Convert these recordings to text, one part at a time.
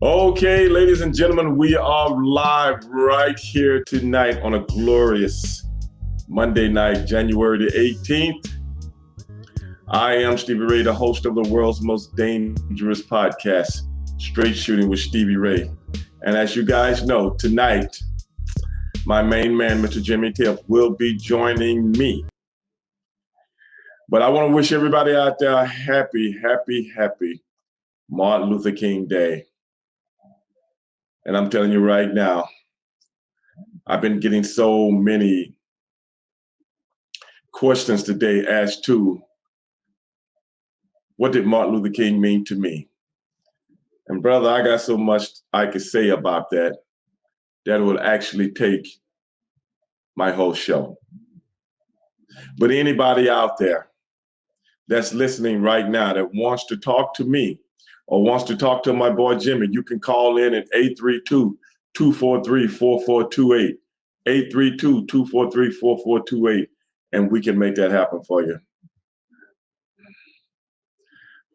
Okay, ladies and gentlemen, we are live right here tonight on a glorious Monday night, January the 18th. I am Stevie Ray, the host of the world's most dangerous podcast, Straight Shooting with Stevie Ray. And as you guys know, tonight, my main man, Mr. Jimmy Tibbs, will be joining me. But I want to wish everybody out there a happy Martin Luther King Day. And I'm telling you right now, I've been getting so many questions today as to what did Martin Luther King mean to me? And brother, I got so much I could say about that it would actually take my whole show. But anybody out there that's listening right now that wants to talk to me or wants to talk to my boy Jimmy, you can call in at 832-243-4428, 832-243-4428, and we can make that happen for you.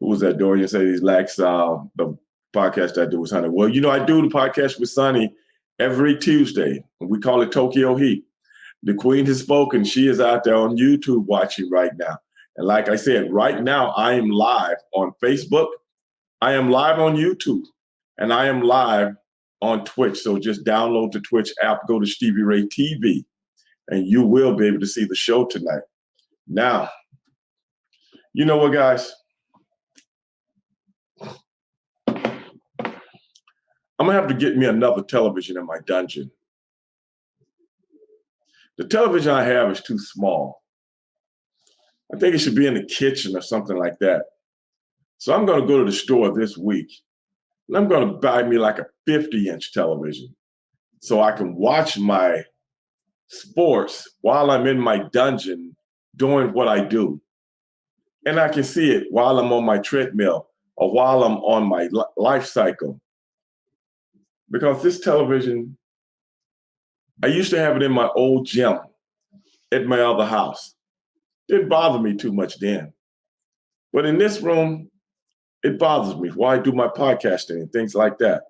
Who was that, Dorian? Say he lacks the podcast I do with Sonny. Well, you know, I do the podcast with Sonny every Tuesday. We call it Tokyo Heat. The Queen has spoken. She is out there on YouTube watching right now. And like I said, right now I am live on Facebook. I am live on YouTube. And I am live on Twitch. So just download the Twitch app, go to Stevie Ray TV, and you will be able to see the show tonight. Now, you know what, guys? I'm going to have to get me another television in my dungeon. The television I have is too small. I think it should be in the kitchen or something like that. So I'm going to go to the store this week, and I'm going to buy me like a 50-inch television so I can watch my sports while I'm in my dungeon doing what I do. And I can see it while I'm on my treadmill or while I'm on my life cycle. Because this television, I used to have it in my old gym at my other house. Didn't bother me too much then. But in this room, it bothers me while I do my podcasting and things like that.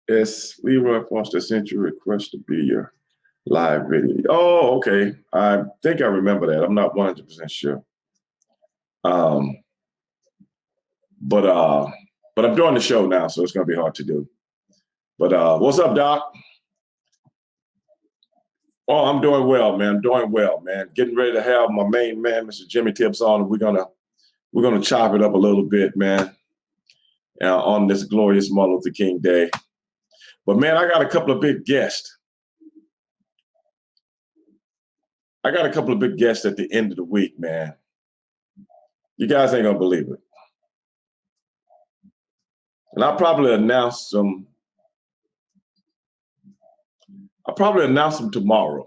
Yes, Leroy Foster sent you a request to be your live video. Oh, okay. I think I remember that. I'm not 100% sure. But I'm doing the show now, so it's going to be hard to do. But what's up, Doc? Oh, I'm doing well, man. Getting ready to have my main man, Mr. Jimmy Tibbs, on. And we're gonna chop it up a little bit, man, on this glorious Martin Luther King Day. But man, I got a couple of big guests. at the end of the week, man. You guys ain't gonna believe it. And I'll probably announce them tomorrow.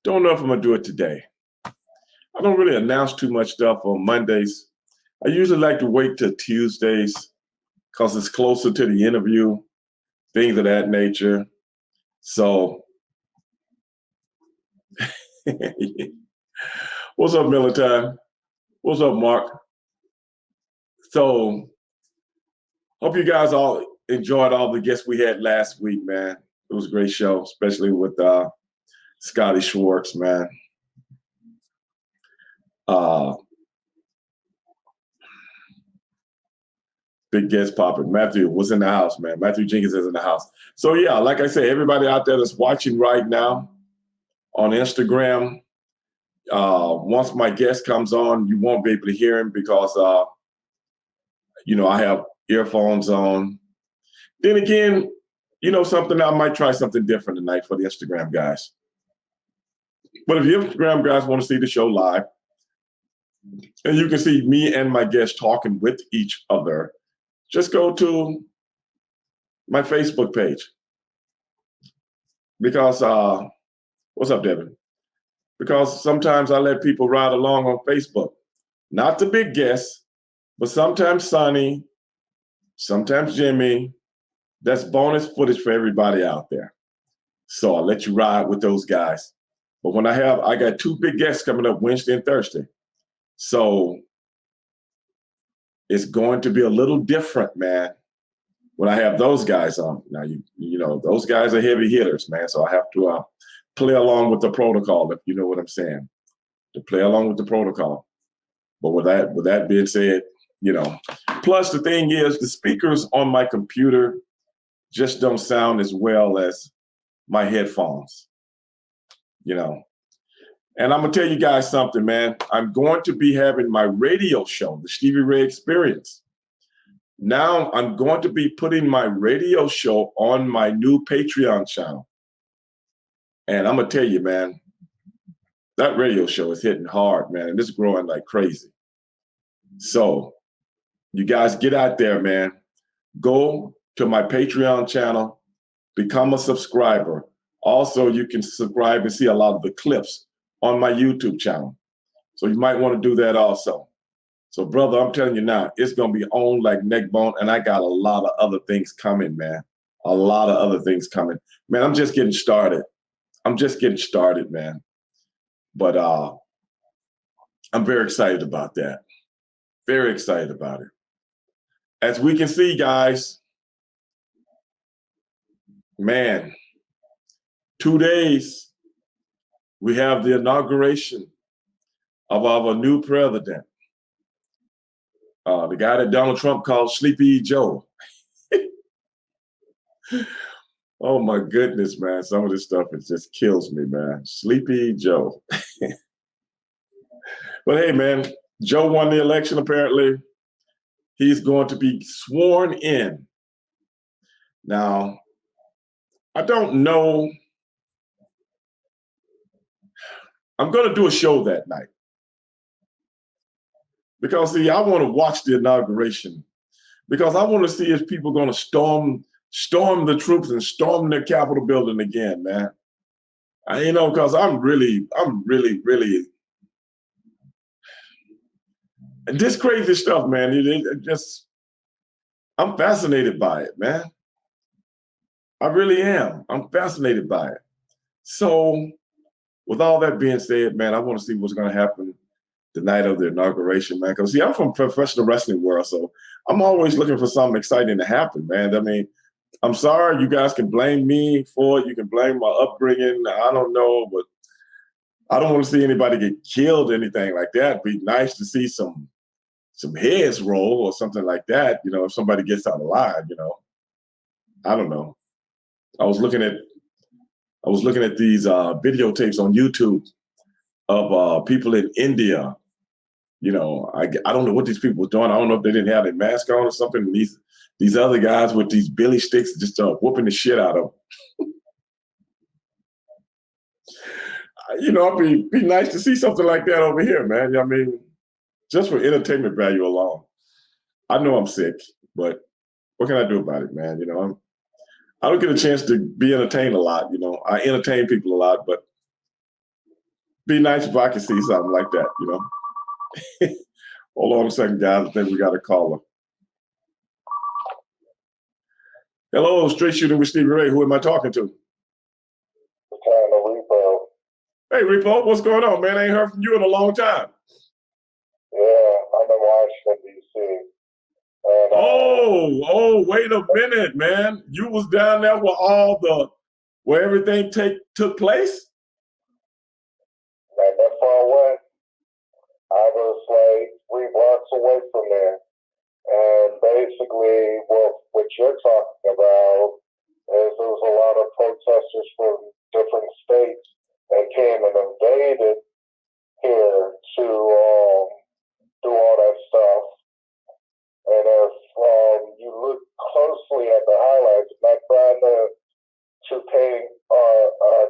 Don't know if I'm gonna do it today. I don't really announce too much stuff on Mondays. I usually like to wait till Tuesdays because it's closer to the interview, things of that nature. So, what's up, Military? What's up, Mark? So, hope you guys all enjoyed all the guests we had last week, man. It was a great show, especially with Scotty Schwartz, man. Big guest popping. Matthew was in the house, man. Matthew Jenkins is in the house. So yeah, like I say, everybody out there that's watching right now on Instagram, once my guest comes on, you won't be able to hear him because, I have earphones on. Then again, something, I might try something different tonight for the Instagram guys. But if the Instagram guys want to see the show live, and you can see me and my guest talking with each other, just go to my Facebook page. Because, what's up, Devin? Because sometimes I let people ride along on Facebook. Not the big guests, but sometimes Sonny, sometimes Jimmy. That's bonus footage for everybody out there. So I'll let you ride with those guys. But when I got two big guests coming up Wednesday and Thursday. So it's going to be a little different, man, when I have those guys on. Now, you know, those guys are heavy hitters, man. So I have to play along with the protocol, if you know what I'm saying, to play along with the protocol. But with that being said, you know, plus the thing is, the speakers on my computer just don't sound as well as my headphones, you know. And I'm gonna tell you guys something, man. I'm going to be having my radio show, the Stevie Ray Experience. Now I'm going to be putting my radio show on my new Patreon channel. And I'm gonna tell you, man, that radio show is hitting hard, man, and it's growing like crazy. So you guys get out there, man. Go to my Patreon channel, become a subscriber. Also, you can subscribe and see a lot of the clips on my YouTube channel. So you might want to do that also. So, brother, I'm telling you now, it's going to be on like neck bone, and I got a lot of other things coming, man. A lot of other things coming. Man, I'm just getting started. Man. But I'm very excited about that. Very excited about it. As we can see, guys, man, 2 days, we have the inauguration of our new president. The guy that Donald Trump called Sleepy Joe. Oh my goodness, man. Some of this stuff, it just kills me, man. Sleepy Joe. But hey, man, Joe won the election apparently. He's going to be sworn in. Now, I don't know. I'm going to do a show that night. Because, see, I want to watch the inauguration. Because I want to see if people are going to storm the troops and storm the Capitol building again, man. You know, because I'm really, and this crazy stuff, man. It just, I'm fascinated by it, man. I really am. I'm fascinated by it. So, with all that being said, man, I want to see what's going to happen the night of the inauguration, man. Because, see, I'm from professional wrestling world, so I'm always looking for something exciting to happen, man. I mean, I'm sorry, you guys can blame me for it. You can blame my upbringing. I don't know, but I don't want to see anybody get killed or anything like that. It'd be nice to see some heads roll or something like that. You know, if somebody gets out alive, you know. I don't know. I was looking at these videotapes on YouTube of people in India. You know, I don't know what these people were doing. I don't know if they didn't have their mask on or something. And these other guys with these billy sticks just whooping the shit out of them. You know, it'd be nice to see something like that over here, man. I mean, just for entertainment value alone. I know I'm sick, but what can I do about it, man? You know, I don't get a chance to be entertained a lot. You know, I entertain people a lot, but be nice if I could see something like that, you know. Hold on a second, guys. I think we got a caller. Hello, Straight Shooting with Stevie Ray. Who am I talking to? Repo. Hey, Repo, what's going on, man? I ain't heard from you in a long time. Yeah, I'm in Washington, D.C. And, oh, wait a minute, man. You was down there where everything took place? Not that far away. I was like 3 blocks away from there. And basically, what you're talking about is there was a lot of protesters from different states that came and invaded here to do all that stuff. And if you look closely at the highlights, not trying to paint a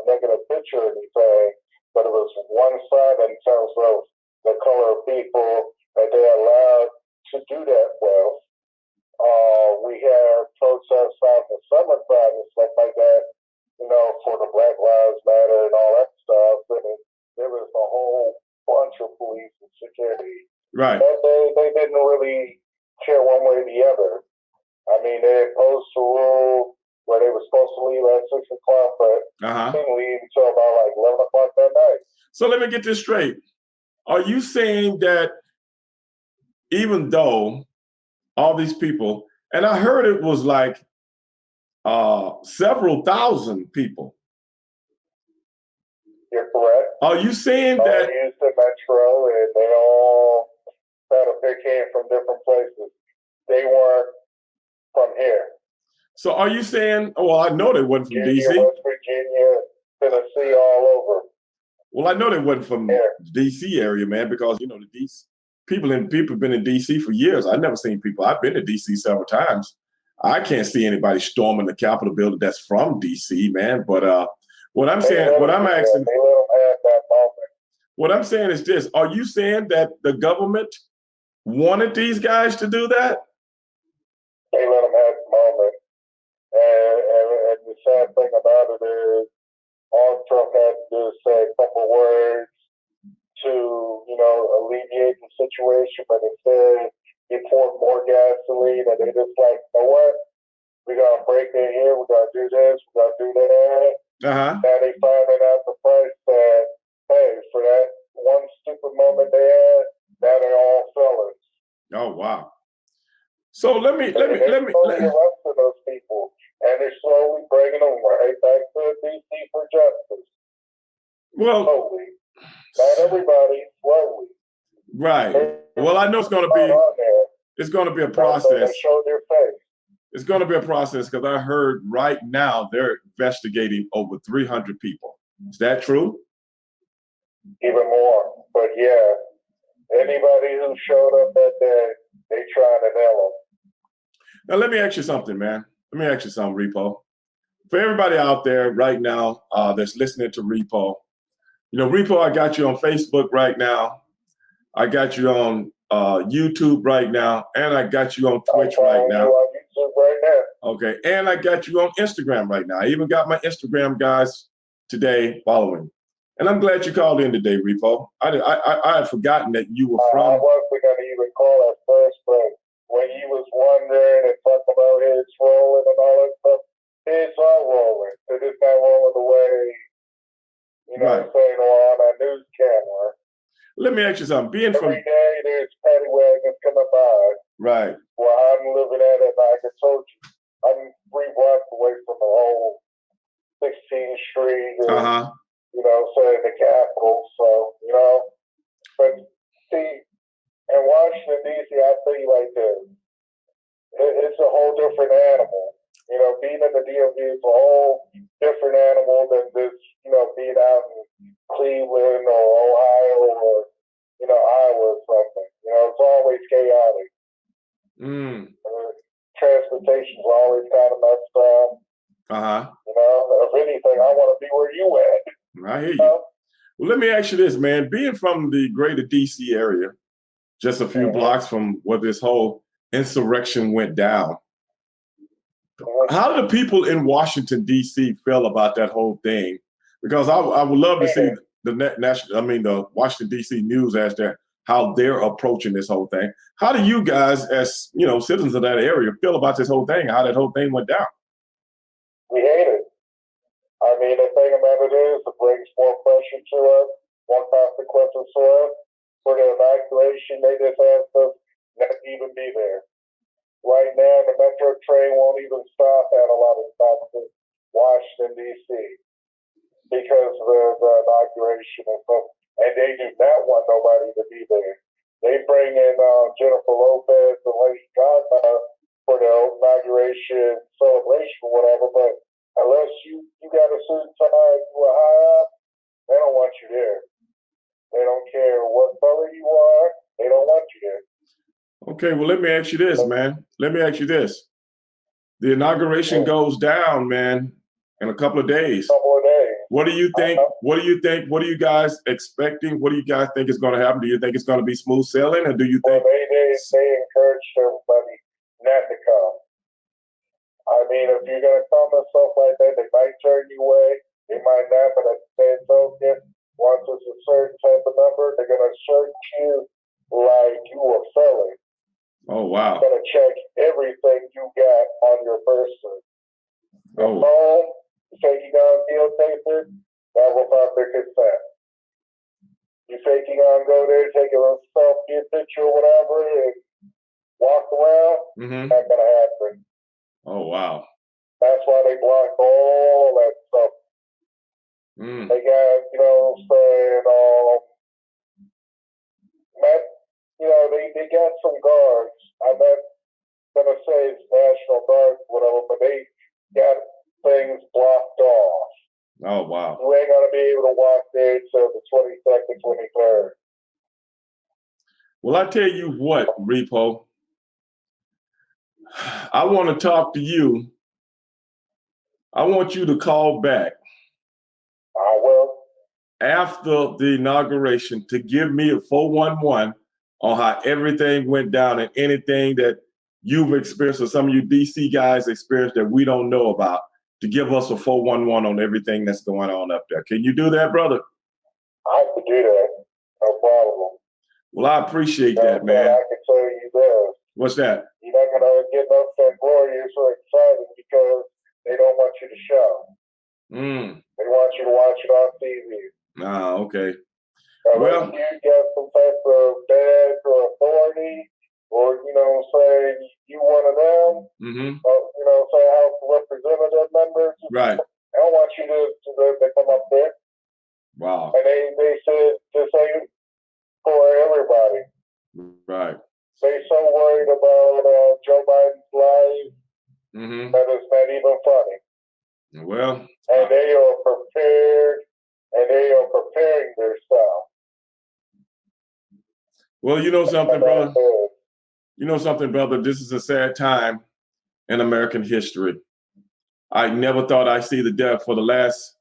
negative picture or anything, but it was one side in terms of the color of people that they allowed to do that with. We had protests out in the summertime and stuff like that, you know, for the Black Lives Matter and all that stuff. And there was a whole bunch of police and security. Right. And they didn't really care one way or the other. I mean, they imposed a rule where they were supposed to leave at 6 o'clock, but didn't leave until about like 11 o'clock that night. So let me get this straight. Are you saying that even though all these people, and I heard it was like several thousand people. You're correct. Are you saying All that? used the metro, and they all they came from different places. They weren't from here. So are you saying? Well, I know they wasn't from Virginia, DC. West Virginia, Tennessee, all over. Well, I know they wasn't from Yeah. DC area, man, because you know the DC people have been in DC for years. I've never seen people. I've been to DC several times. I can't see anybody storming the Capitol building that's from DC, man. But what I'm saying, what I'm asking, They let them have that moment. what I'm saying is this: are you saying that the government wanted these guys to do that? They let them have the moment. And the sad thing about it is, all Trump had to do is say a couple words to, alleviate the situation, but instead he poured more gasoline, and they just like, you know what? We gotta break in here. We gotta do this. We gotta do that. Uh-huh. Now they finding out the price that, hey, for that one stupid moment they had, now they're all felons. Oh wow. So let me Slowly arresting those people, and they're slowly bringing them right back to DC for justice. Well, slowly, not everybody, slowly. Right. Well, I know it's going to be a process. They show their face. It's going to be a process because I heard right now they're investigating over 300 people. Is that true? Even more. But yeah, anybody who showed up that day, they trying to nail them. Now, let me ask you something, man. Let me ask you something, Repo. For everybody out there right now that's listening to Repo, Repo, I got you on Facebook right now. I got you on YouTube right now, and I got you on Twitch right now. On YouTube right now. Okay, and I got you on Instagram right now. I even got my Instagram guys today following. And I'm glad you called in today, Repo. I had forgotten that you were from. I wasn't going to even call at first, but when he was wondering and talking about his rolling and all that stuff, it's all rolling. It is not rolling the way, Right. saying on a news camera. Let me ask you something. Every day there's paddy wagons coming by. Right. Well, I'm living at it, like I told you. I'm 3 blocks away from the whole 16th Street, and, saying the Capitol. So, but see, in Washington, D.C., I tell you like this, it's a whole different animal. Being in the DMV is a whole different animal than this, being out in Cleveland or Ohio or, Iowa or something. It's always chaotic. Transportation's always kind of messed up. If anything, I want to be where you at. I hear you. Well, let me ask you this, man. Being from the greater DC area, just a few blocks from where this whole insurrection went down, how do the people in Washington, D.C. feel about that whole thing? Because I would love to see the Washington, D.C. news as to how they're approaching this whole thing. How do you guys, as citizens of that area, feel about this whole thing, how that whole thing went down? We hate it. I mean, the thing about it is, it brings more pressure to us, more consequences to us. For the evacuation, they just asked us not to even be there. Right now, the metro train won't even stop at a lot of stops in Washington, D.C. because of the inauguration and stuff. And they do not want nobody to be there. They bring in Jennifer Lopez and Lady Gaga for the inauguration celebration or whatever, but unless you got a certain time, you were high up, they don't want you there. They don't care what color you are. They don't want you there. Okay, well, let me ask you this, man. Let me ask you this. The inauguration goes down, man, in a couple of days. What do you think? What do you think? What are you guys expecting? What do you guys think is going to happen? Do you think it's going to be smooth sailing, or do you think? Well, they encouraged everybody not to come. I mean, if you're going to come and stuff like that, they might turn you away. They might not, but at the same token, once it's a certain type of number, they're going to search you like you a felon. Oh, wow. They're going to check everything you got on your person. Your phone, you say you're going to videotape it, that without their consent. You say you're going to go there, take a little selfie, picture or whatever, and walk around, Mm-hmm. not going to happen. Oh, wow. That's why they blocked all that stuff. Mm. They got, they got some guards. I'm not going to say it's National Guard, whatever, but they got things blocked off. Oh, wow. You ain't going to be able to walk there till the 22nd, 23rd. Well, I tell you what, Repo, I want to talk to you. I want you to call back I will. after the inauguration to give me a 411 on how everything went down and anything that you've experienced or some of you DC guys experienced that we don't know about, to give us a 411 on everything that's going on up there. Can you do that, brother? I can do that. No problem. Well, I appreciate that, man. I can tell you this. What's that? You're not going to get no St. Glorious or excited because they don't want you to show. They want you to watch it on TV. Ah, okay. Well, if you get some type of badge or authority, or you one of them, say House of Representative members, right? I don't want you to come up there. Wow. And they said this ain't for everybody. Right. They so worried about Joe Biden's life that it's not even funny. Well, and they are prepared, and they are preparing themselves. Well, you know something, brother. You know something, brother. This is a sad time in American history. I never thought I'd see the death. For the last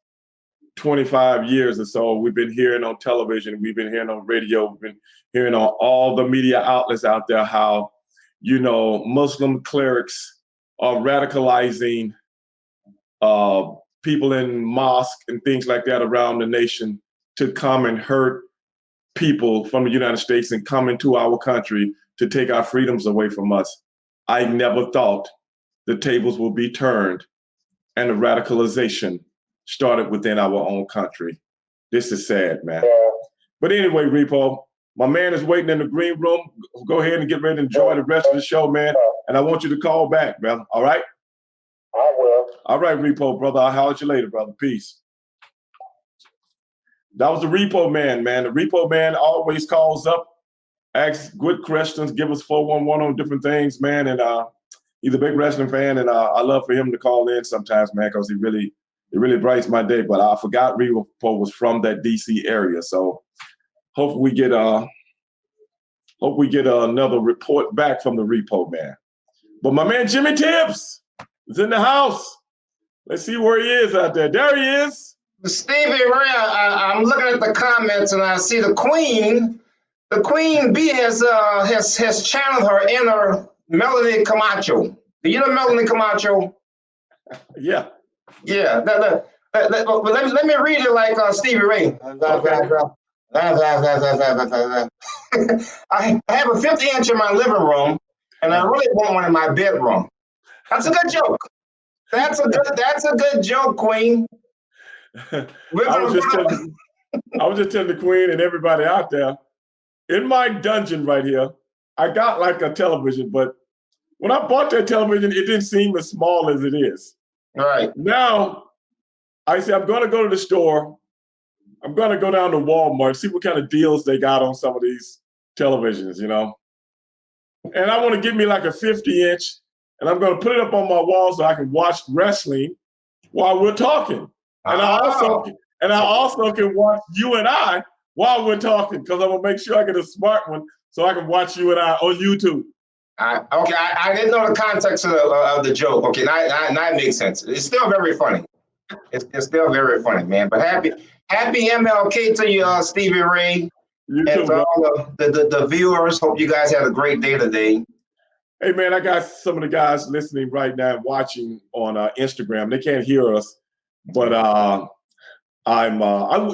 25 years or so, we've been hearing on television, we've been hearing on radio, we've been hearing on all the media outlets out there how, Muslim clerics are radicalizing people in mosques and things like that around the nation to come and hurt people from the United States and come into our country to take our freedoms away from us. I never thought the tables would be turned and the radicalization started within our own country. This is sad, man. Yeah. But anyway, Repo, my man is waiting in the green room. Go ahead and get ready to enjoy the rest of the show, man. And I want you to call back, brother. All right? I will. All right, Repo, brother. I'll holler at you later, brother. Peace. That was the Repo Man, man. The Repo Man always calls up, asks good questions, give us 411 on different things, man. And he's a big wrestling fan, and I love for him to call in sometimes, man, because it really brightens my day. But I forgot Repo was from that DC area, so hopefully we get another report back from the Repo Man. But my man Jimmy Tibbs is in the house. Let's see where he is out there. There he is. Stevie Ray, I'm looking at the comments and I see the Queen. The Queen Bee has channeled her inner Melanie Camacho. Do you know Melanie Camacho? Yeah. Yeah. Let me read it like Stevie Ray. Okay. I have a 50-inch in my living room, and I really want one in my bedroom. That's a good joke. That's a good joke, Queen. I was just telling the Queen and everybody out there, in my dungeon right here, I got like a television, but when I bought that television, it didn't seem as small as it is. All right. Now, I say, I'm going to go to the store. I'm going to go down to Walmart, see what kind of deals they got on some of these televisions, And I want to get me like a 50-inch, and I'm going to put it up on my wall so I can watch wrestling while we're talking. And I also can watch you and I while we're talking, because I'm going to make sure I get a smart one so I can watch you and I on YouTube. I didn't know the context of the joke. Okay, now it makes sense. It's still very funny. It's still very funny, man. But happy MLK to you, Stevie Ray. You and too, to bro. all the viewers. Hope you guys had a great day today. Hey, man, I got some of the guys listening right now and watching on Instagram. They can't hear us, but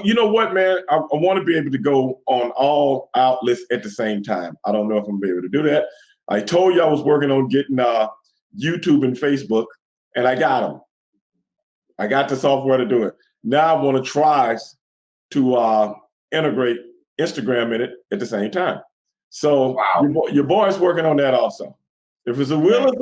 you know what, man? I want to be able to go on all outlets at the same time. I don't know if I'm going to be able to do that. I told you I was working on getting YouTube and Facebook, and I got them. I got the software to do it. Now I want to try to integrate Instagram in it at the same time. So wow. your boy's working on that also. If it's a will, it's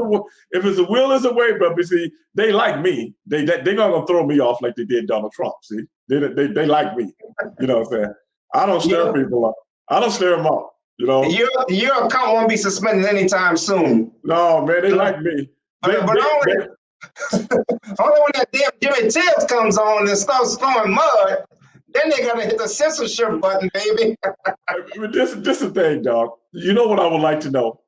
a way. But see, they like me. They're not gonna throw me off like they did Donald Trump. See, they like me. You know what I'm saying? I don't stir people up. I don't stir them up. You know, your account won't be suspended anytime soon. No, man, they like me. But only when that damn Jimmy Tibbs comes on and starts throwing mud, then they gotta hit the censorship button, baby. This is the thing, dog. You know what I would like to know?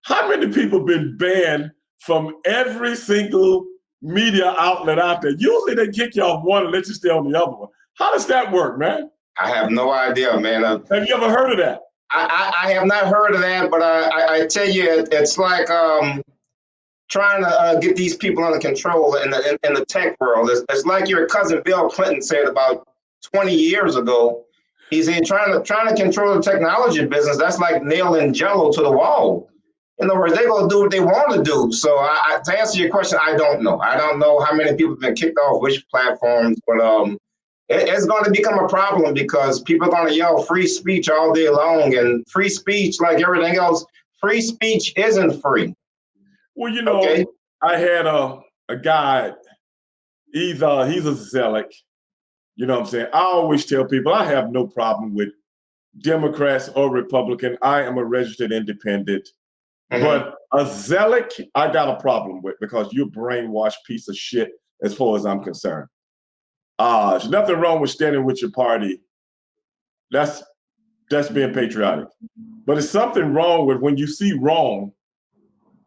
How many people been banned from every single media outlet out there? Usually they kick you off one and let you stay on the other one. How does that work, man? I have no idea, man. Have you ever heard of that? I have not heard of that, but I tell you, it's like trying to get these people under control in the tech world. It's like your cousin Bill Clinton said about 20 years ago. He said trying to control the technology business, that's like nailing Jello to the wall. In other words, they're going to do what they want to do. So to answer your question, I don't know. I don't know how many people have been kicked off which platforms, but it's going to become a problem because people are going to yell free speech all day long. And free speech, like everything else, free speech isn't free. Well, you know, okay. I had a guy, he's a zealot. You know what I'm saying? I always tell people I have no problem with Democrats or Republican. I am a registered independent. Mm-hmm. But a zealot, I got a problem with because you're a brainwashed piece of shit as far as I'm concerned. There's nothing wrong with standing with your party. That's being patriotic. But it's something wrong with when you see wrong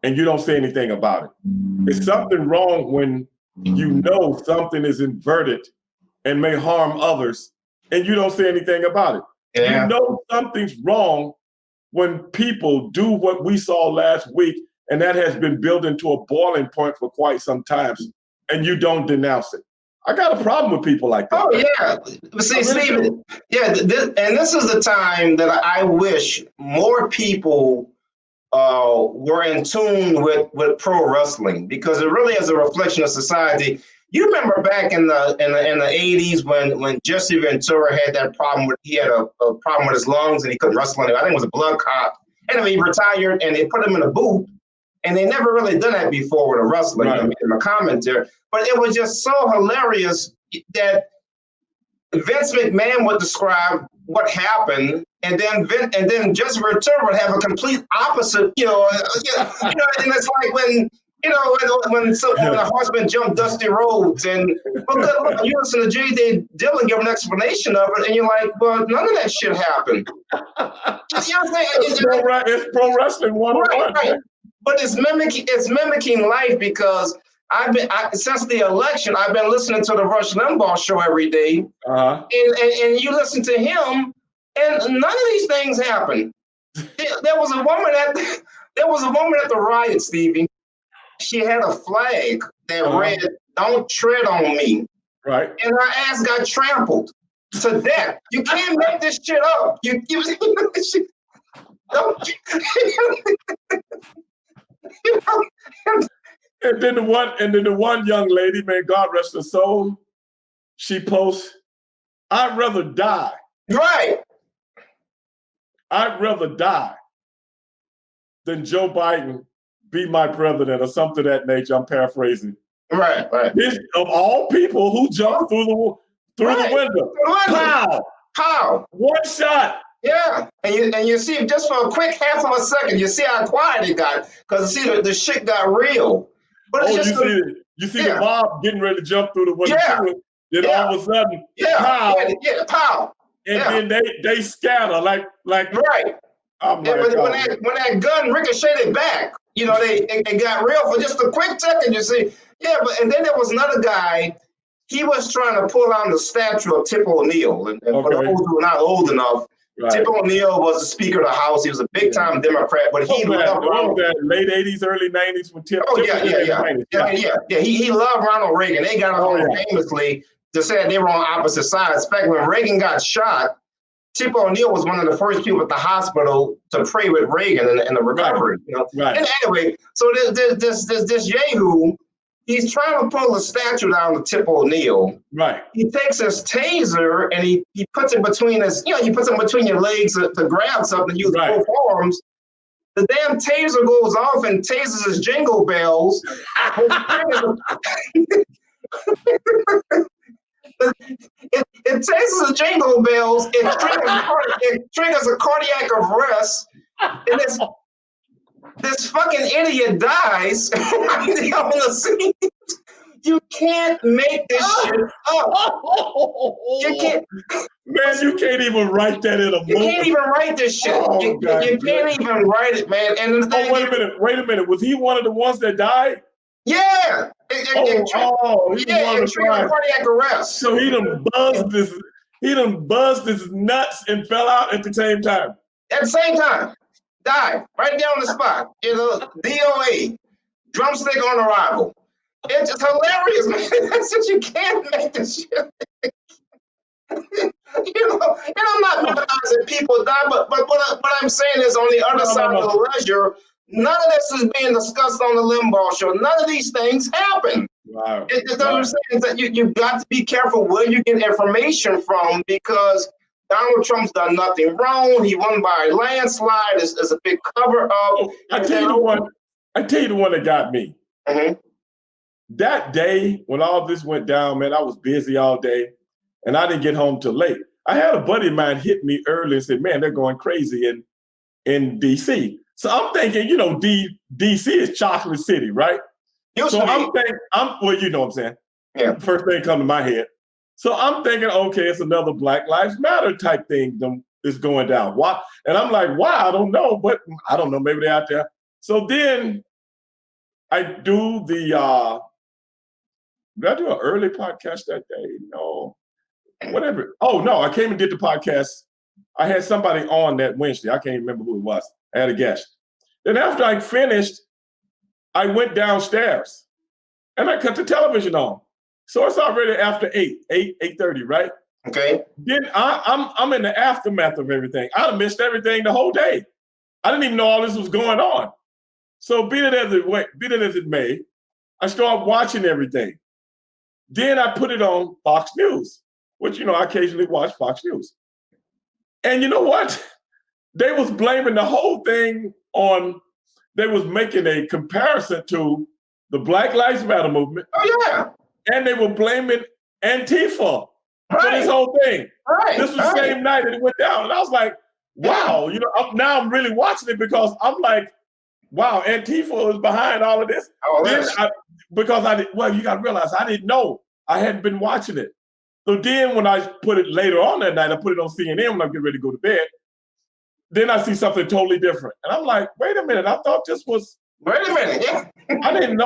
and you don't say anything about it. It's something wrong when you know something is inverted and may harm others and you don't say anything about it. Yeah. You know something's wrong when people do what we saw last week, and that has been built into a boiling point for quite some time, and you don't denounce it. I got a problem with people like that. Oh, yeah. See, Steve, yeah, this is the time that I wish more people were in tune with pro wrestling, because it really is a reflection of society. You remember back in the 80s when Jesse Ventura had that problem he had a problem with his lungs and he couldn't wrestle anymore. I think it was a blood clot. Anyway, he retired and they put him in a booth, and they never really done that before with a wrestler. Right. You know, a commentator. But it was just so hilarious that Vince McMahon would describe what happened, and then Jesse Ventura would have a complete opposite. And it's like when a horseman jumped dusty roads, and you listen to J.D. Dillon give an explanation of it, and you're like, well, none of that shit happened. You know what I'm saying? It's pro wrestling 101. Right. But it's mimicking life, because since the election, I've been listening to the Rush Limbaugh show every day, and you listen to him, and none of these things happen. There was a woman at the riot, Stevie. She had a flag that read, "Don't tread on me." Right. And her ass got trampled to death. You can't make this shit up. And then the one young lady, may God rest her soul, she posts, "I'd rather die." Right. "I'd rather die than Joe Biden be my president," or something of that nature. I'm paraphrasing. Right. This, of all people, who jumped through the window. How? One shot. Yeah, and you see, just for a quick half of a second, you see how quiet it got, because the shit got real. But you see the mob getting ready to jump through the window, then all of a sudden, pow. And then they scatter like right. When that gun ricocheted back, they got real for just a quick second, you see. Yeah, and then there was another guy, he was trying to pull down the statue of Tip O'Neill. And for those who are not old enough, right. Tip O'Neill was the Speaker of the House. He was a big-time Democrat, but he loved Ronald Reagan. Late 80s, early 90s when Tip. Yeah. He loved Ronald Reagan. They got along famously to say they were on opposite sides. In fact, when Reagan got shot, Tip O'Neill was one of the first people at the hospital to pray with Reagan in the recovery. Right. And anyway, so this Yahoo, he's trying to pull a statue down to Tip O'Neill. Right. He takes his taser and he puts it between your legs to grab something, use both arms. the damn taser goes off and tasers his jingle bells. It tasers the jingle bells. It triggers a cardiac arrest, and this fucking idiot dies on the scene. You can't make this shit up. You can't. Man, you can't even write that in a movie. You can't even write this shit. Oh, you can't even write it, man. And the thing wait a minute. Was he one of the ones that died? Yeah. He was one of the triggered cardiac arrest. So he done buzzed his nuts and fell out at the same time. At the same time. Died. Right there on the spot. DOA. Drumstick on arrival. It's just hilarious, man. That's what you can't make this shit. And I'm not minimizing people die, but what I'm saying is on the other side of the ledger, none of this is being discussed on the Limbaugh show. None of these things happen. Wow. What I'm saying is that you've got to be careful where you get information from, because Donald Trump's done nothing wrong. He won by a landslide. It's a big cover up. I tell you the one that got me. Mm-hmm. That day when all this went down, man, I was busy all day and I didn't get home till late. I had a buddy of mine hit me early and said, man, they're going crazy in DC. So I'm thinking, DC is Chocolate City, right? So I'm thinking, well, you know what I'm saying? Yeah. First thing come to my head. So I'm thinking, okay, it's another Black Lives Matter type thing is going down. Why? And I'm like, why? I don't know, but I don't know. Maybe they're out there. So then I do did I do an early podcast that day? No. Whatever. Oh, no, I came and did the podcast. I had somebody on that Wednesday. I can't remember who it was. I had a guest. Then after I finished, I went downstairs and I cut the television on. So it's already after 8:30, right? Okay. Then I'm in the aftermath of everything. I missed everything the whole day. I didn't even know all this was going on. So be it as it may, I started watching everything. Then I put it on Fox News, which, I occasionally watch Fox News. And you know what? They was blaming the whole thing they was making a comparison to the Black Lives Matter movement. Oh, yeah. And they were blaming Antifa for this whole thing. Right. This was the same night that it went down. And I was like, wow, now I'm really watching it because I'm like, wow, Antifa is behind all of this. Oh, yes. You got to realize I didn't know. I hadn't been watching it. So then when I put it later on that night, I put it on CNN when I get ready to go to bed. Then I see something totally different. And I'm like, wait a minute, I thought this was. Wait a minute, yeah. I didn't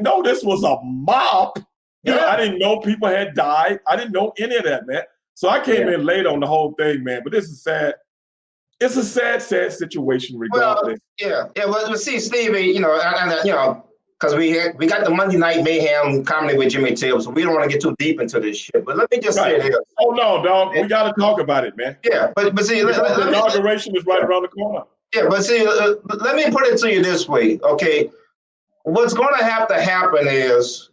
know this was a mob. I didn't know people had died. I didn't know any of that, man. So I came in late on the whole thing, man. But this is sad. It's a sad situation regardless. Well, Well, see, Stevie, because we got the Monday Night Mayhem comedy with Jimmy Tibbs, so we don't want to get too deep into this shit. But let me just say this. Oh no, dog, we got to talk about it, man. Yeah, but see, the inauguration is right around the corner. Yeah, but see, let me put it to you this way, okay? What's going to happen is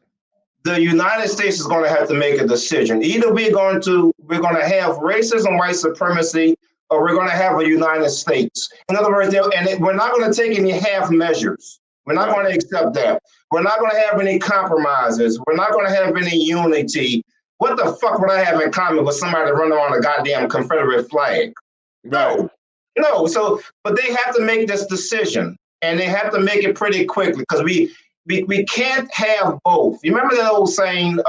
the United States is going to have to make a decision. Either we're going to have racism, white supremacy, or we're going to have a United States. In other words, we're not going to take any half measures. We're not going to accept that. We're not going to have any compromises. We're not going to have any unity. What the fuck would I have in common with somebody running on a goddamn Confederate flag? Right. No. So, but they have to make this decision, and they have to make it pretty quickly, because we can't have both. You remember that old saying,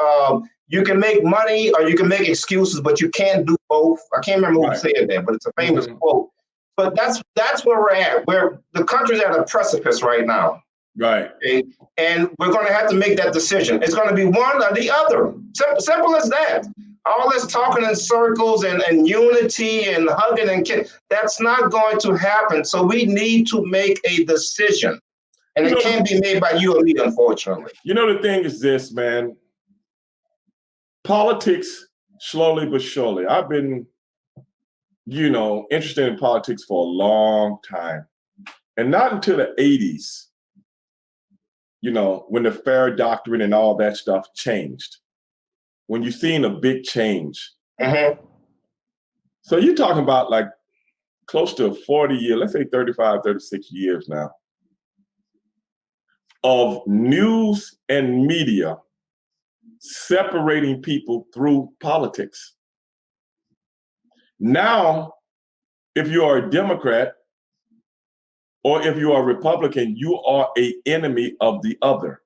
you can make money or you can make excuses, but you can't do both? I can't remember who said that, but it's a famous quote. But that's where we're at. The country's at a precipice right now. Right. Okay? And we're going to have to make that decision. It's going to be one or the other. Simple as that. All this talking in circles and unity and hugging and kissing, that's not going to happen. So we need to make a decision. And it can't be made by you or me, unfortunately. The thing is this, man. Politics, slowly but surely. I've been, interested in politics for a long time. And not until the 80s, when the fair doctrine and all that stuff changed. When you've seen a big change. Mm-hmm. So you're talking about like close to 40 years, let's say 35, 36 years now, of news and media separating people through politics. Now, if you are a Democrat or if you are a Republican, you are an enemy of the other.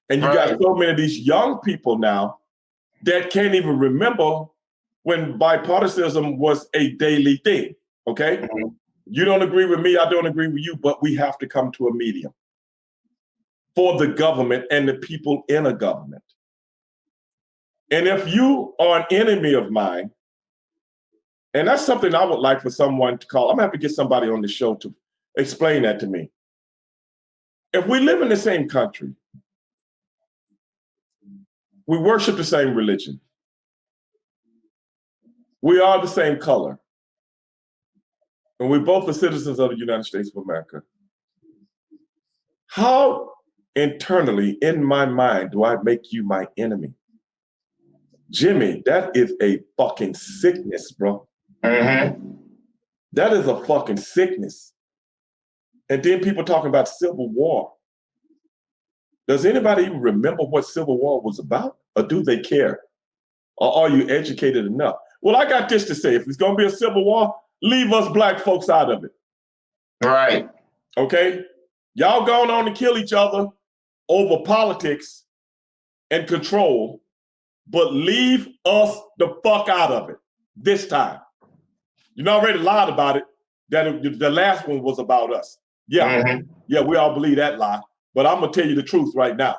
And you got so many of these young people now that can't even remember when bipartisanism was a daily thing, okay? Mm-hmm. You don't agree with me, I don't agree with you, but we have to come to a medium for the government and the people in a government. And if you are an enemy of mine, and that's something I would like for someone to call, I'm gonna have to get somebody on the show to explain that to me. If we live in the same country, we worship the same religion, we are the same color, and we both are citizens of the United States of America, how internally in my mind do I make you my enemy? Jimmy, that is a fucking sickness, bro. Mm-hmm. That is a fucking sickness. And then people talking about civil war. Does anybody even remember what civil war was about? Or do they care? Or are you educated enough? Well, I got this to say. If it's going to be a civil war, leave us black folks out of it. Right. Okay? Y'all going on to kill each other over politics and control, but leave us the fuck out of it this time. You already lied about it, that the last one was about us. Yeah, mm-hmm. Yeah, we all believe that lie, but I'm gonna tell you the truth right now.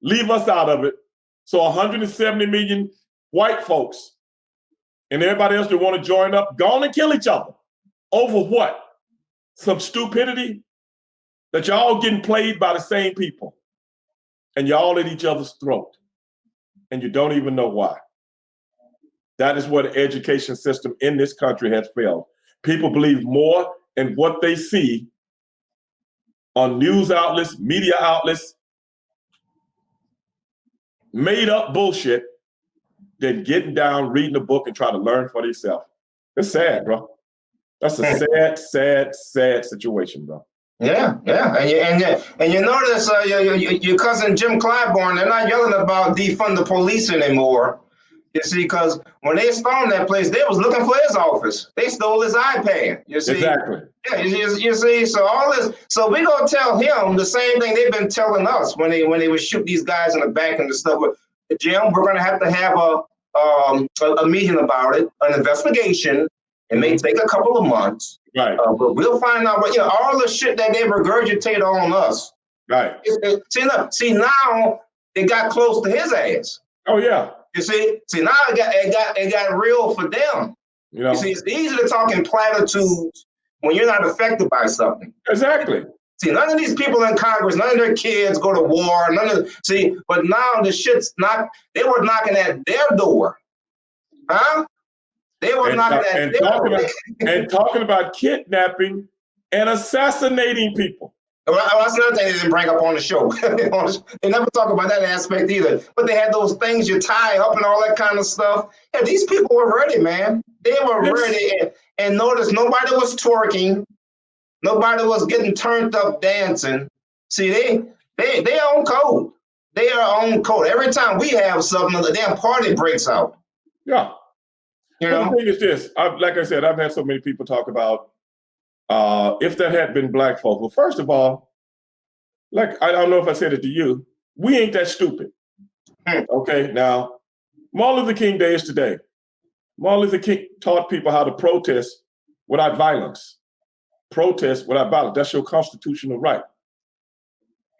Leave us out of it. So 170 million white folks and everybody else that want to join up, go on and kill each other. Over what? Some stupidity that y'all getting played by the same people and y'all at each other's throat and you don't even know why. That is where the education system in this country has failed. People believe more in what they see on news outlets, media outlets, made up bullshit than getting down, reading a book and try to learn for themselves. It's sad, bro. That's a sad situation, bro. Yeah. And you notice your cousin Jim Clyburn, they're not yelling about defund the police anymore. You see, because when they stormed that place, they was looking for his office. They stole his iPad. You see, exactly. Yeah, you see, so all this. So we gonna tell him the same thing they've been telling us when they would shoot these guys in the back and the stuff. But Jim, we're gonna have a meeting about it, an investigation. It may take a couple of months, right? But we'll find out what all the shit that they regurgitate on us, right? See now it got close to his ass. Oh yeah. You see now it got real for them. You see, it's easy to talk in platitudes when you're not affected by something. Exactly. See, none of these people in Congress, none of their kids go to war. But now the shit's they were knocking at their door, huh? They were knocking at their door. And talking about kidnapping and assassinating people. Well, that's another thing they didn't bring up on the show. They never talk about that aspect either. But they had those things you tie up and all that kind of stuff. Yeah, these people were ready, man. They were ready. And notice nobody was twerking. Nobody was getting turned up dancing. See, they own code. They are on code. Every time we have something, the damn party breaks out. Yeah. The thing is this. Like I said, I've had so many people talk about if there had been black folk. Well, first of all, like I don't know if I said it to you, we ain't that stupid. Okay, now Martin Luther King Day is today. Martin Luther King taught people how to protest without violence. Protest without violence. That's your constitutional right.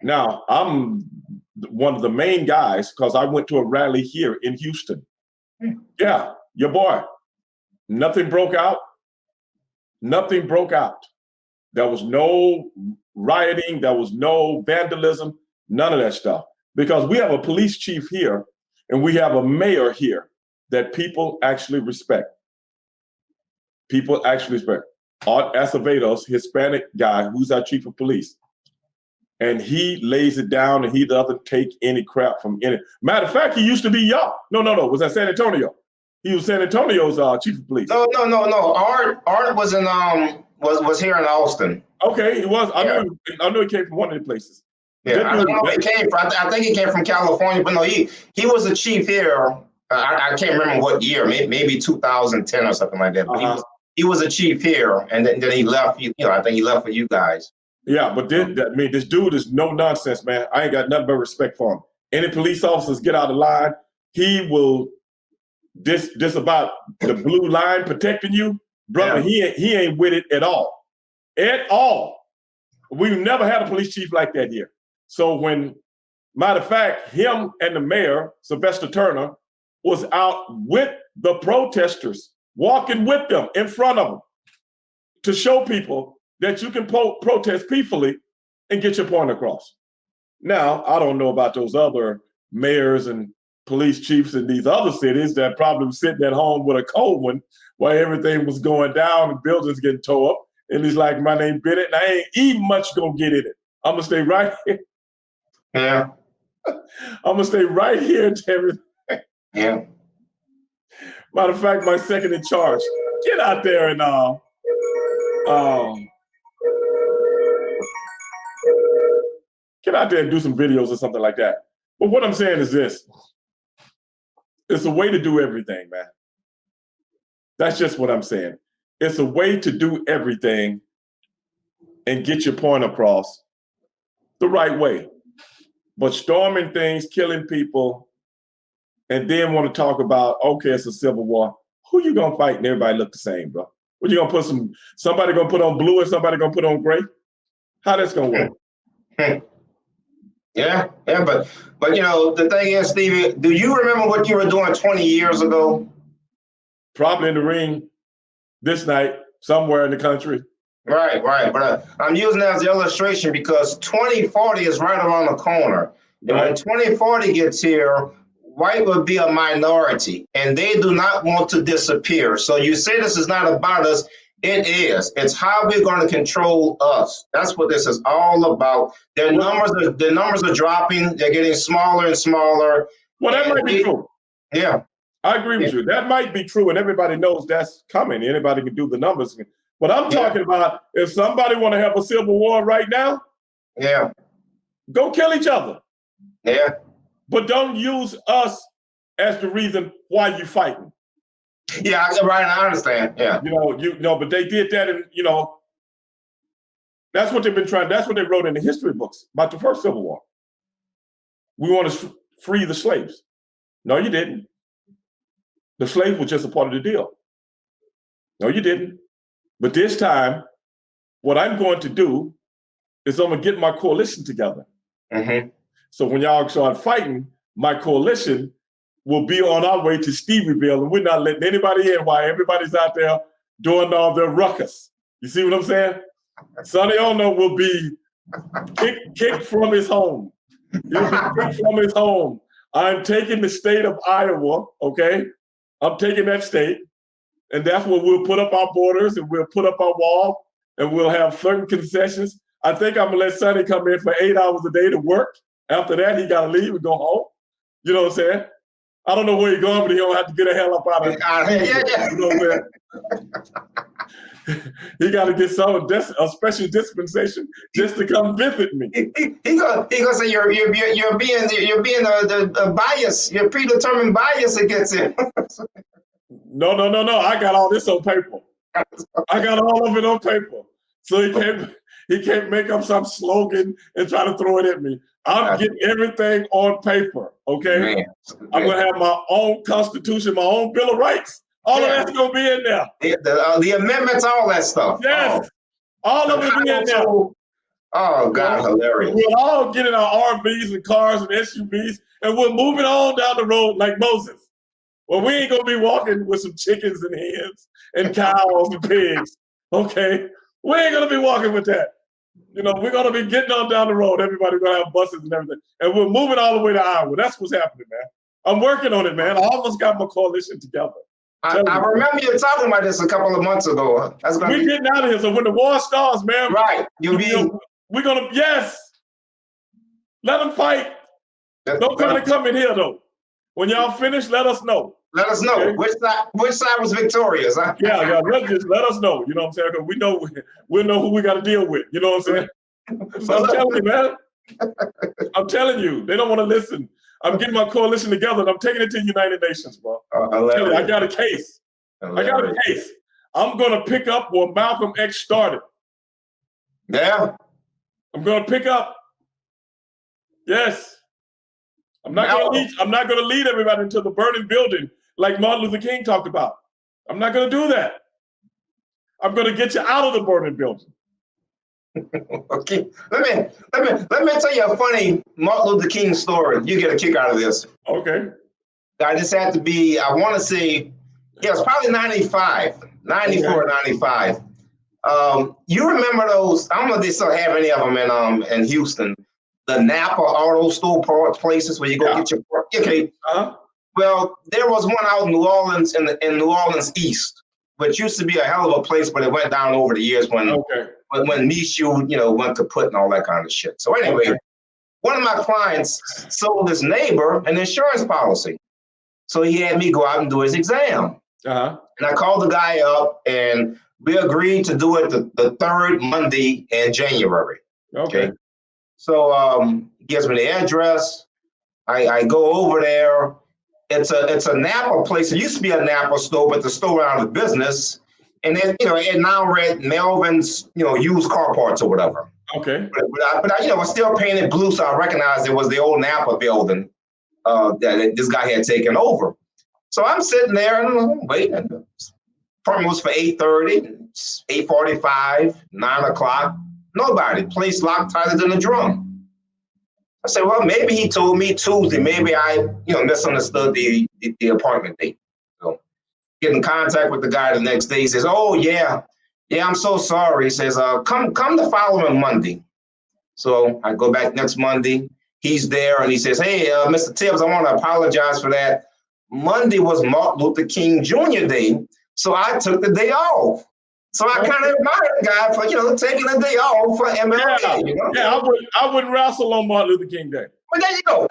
Now, I'm one of the main guys because I went to a rally here in Houston. Yeah, your boy. Nothing broke out. Nothing broke out. There was no rioting. There was no vandalism. None of that stuff. Because we have a police chief here and we have a mayor here that people actually respect. People actually respect. Art Acevedo's Hispanic guy, who's our chief of police. And he lays it down and he doesn't take any crap from any. Matter of fact, he used to be y'all. No. Was that San Antonio? He was San Antonio's chief of police. No. Art was in was here in Austin. Okay, he was. Yeah. I knew he came from one of the places. Yeah, I don't know where he came from. I think he came from California, but no, he was a chief here. I can't remember what year, maybe 2010 or something like that. But he was a chief here, and then he left. I think he left for you guys. Yeah, but this dude is no nonsense, man. I ain't got nothing but respect for him. Any police officers get out of line, he will this about the blue line protecting you, brother. Yeah. He ain't with it at all. At all. We've never had a police chief like that here. So matter of fact, him and the mayor, Sylvester Turner, was out with the protesters, walking with them in front of them to show people that you can protest peacefully and get your point across. Now, I don't know about those other mayors and police chiefs in these other cities that probably were sitting at home with a cold one while everything was going down and buildings getting tore up. And he's like, my name Bennett, and I ain't even much gonna get in it. I'm gonna stay right here. Yeah. I'm gonna stay right here until everything. Yeah. Matter of fact, my second in charge, get out there and get out there and do some videos or something like that. But what I'm saying is this. It's a way to do everything, man. That's just what I'm saying. It's a way to do everything and get your point across the right way. But storming things, killing people, and then want to talk about, okay, it's a civil war. Who you gonna fight and everybody look the same, bro? What you gonna put somebody gonna put on blue and somebody gonna put on gray? How that's gonna work? Yeah, but the thing is, Stevie, do you remember what you were doing 20 years ago? Probably in the ring this night, somewhere in the country. Right. But I'm using that as the illustration because 2040 is right around the corner. And when 2040 gets here, white will be a minority, and they do not want to disappear. So you say this is not about us. It is. It's how we're going to control us. That's what this is all about. The numbers are dropping. They're getting smaller and smaller. Well, that might be true. Yeah. I agree with you. That might be true, and everybody knows that's coming. Anybody can do the numbers. But I'm talking about if somebody want to have a civil war right now, go kill each other. Yeah. But don't use us as the reason why you fighting. Yeah, right. I understand. Yeah. But they did that, and that's what they've been trying. That's what they wrote in the history books about the first Civil War. We want to free the slaves. No, you didn't. The slaves were just a part of the deal. No, you didn't. But this time, what I'm going to do is I'm going to get my coalition together. Mm-hmm. So when y'all start fighting, my coalition will be on our way to Stevieville, and we're not letting anybody in while everybody's out there doing all their ruckus. You see what I'm saying? Sonny Ono will be kicked from his home. He'll be kicked from his home. I'm taking the state of Iowa, okay? I'm taking that state, and that's where we'll put up our borders, and we'll put up our wall, and we'll have certain concessions. I think I'm gonna let Sonny come in for 8 hours a day to work. After that, he gotta leave and go home. You know what I'm saying? I don't know where he's going, but he don't have to get the hell up out of it. You know what I'm saying? He got to get a special dispensation just to come visit me. He gonna say you're being the bias, your predetermined bias against him. No. I got all this on paper. I got all of it on paper. So he can't make up some slogan and try to throw it at me. I'm getting everything on paper, okay? Man. I'm going to have my own constitution, my own Bill of Rights. All of that's going to be in there. The amendments, all that stuff. Yes. All of it be in there. Oh, God, hilarious. We'll all get in our RVs and cars and SUVs, and we're moving on down the road like Moses. Well, we ain't going to be walking with some chickens and hens and cows and pigs, okay? We ain't going to be walking with that. We're going to be getting on down the road. Everybody's going to have buses and everything. And we're moving all the way to Iowa. That's what's happening, man. I'm working on it, man. I almost got my coalition together. I remember you talking about this a couple of months ago. We're getting out of here. So when the war starts, man. Right. We're going to, yes. Let them fight. Don't try to come in here, though. When y'all finish, let us know. Let us know Okay. which side was victorious. Huh? Yeah. Let us know. You know what I'm saying? 'Cause we'll know who we got to deal with. You know what I'm saying? So I'm telling you, man. I'm telling you, they don't want to listen. I'm getting my coalition together and I'm taking it to the United Nations, bro. I'm telling you, I got a case. I got a case. I'm gonna pick up where Malcolm X started. Yeah. I'm gonna pick up. Yes. I'm not gonna lead everybody into the burning building like Martin Luther King talked about. I'm not gonna do that. I'm gonna get you out of the burning building. Okay. Let me tell you a funny Martin Luther King story. You get a kick out of this. Okay. This had to be, I want to say, yeah, it's probably 95, 94, okay. 95. You remember those, I don't know if they still have any of them in Houston, the Napa auto store places where you go get your, okay. Well, there was one out in New Orleans, in New Orleans East, which used to be a hell of a place, but it went down over the years when Michoud, went to put and all that kind of shit. So anyway, one of my clients sold his neighbor an insurance policy. So he had me go out and do his exam. And I called the guy up and we agreed to do it the third Monday in January. Okay. So he gives me the address. I go over there. It's a Napa place. It used to be a Napa store, but the store out of business. And then, it now read Melvin's, used car parts or whatever. Okay. But I was still painted blue, so I recognized it was the old Napa building that this guy had taken over. So I'm sitting there and waiting. The appointment was for 8:30, 8:45, 9 o'clock. Nobody. Place locked tighter than a drum. I said, well, maybe he told me Tuesday. Maybe I, misunderstood the appointment date. So get in contact with the guy the next day. He says, oh, yeah, I'm so sorry. He says, come the following Monday. So I go back next Monday. He's there and he says, hey, Mr. Tibbs, I want to apologize for that. Monday was Martin Luther King Jr. Day, so I took the day off. So I kind of admired the guy for, taking the day off for MLK. Yeah, I wouldn't wrestle on Martin Luther King Day. But there you go,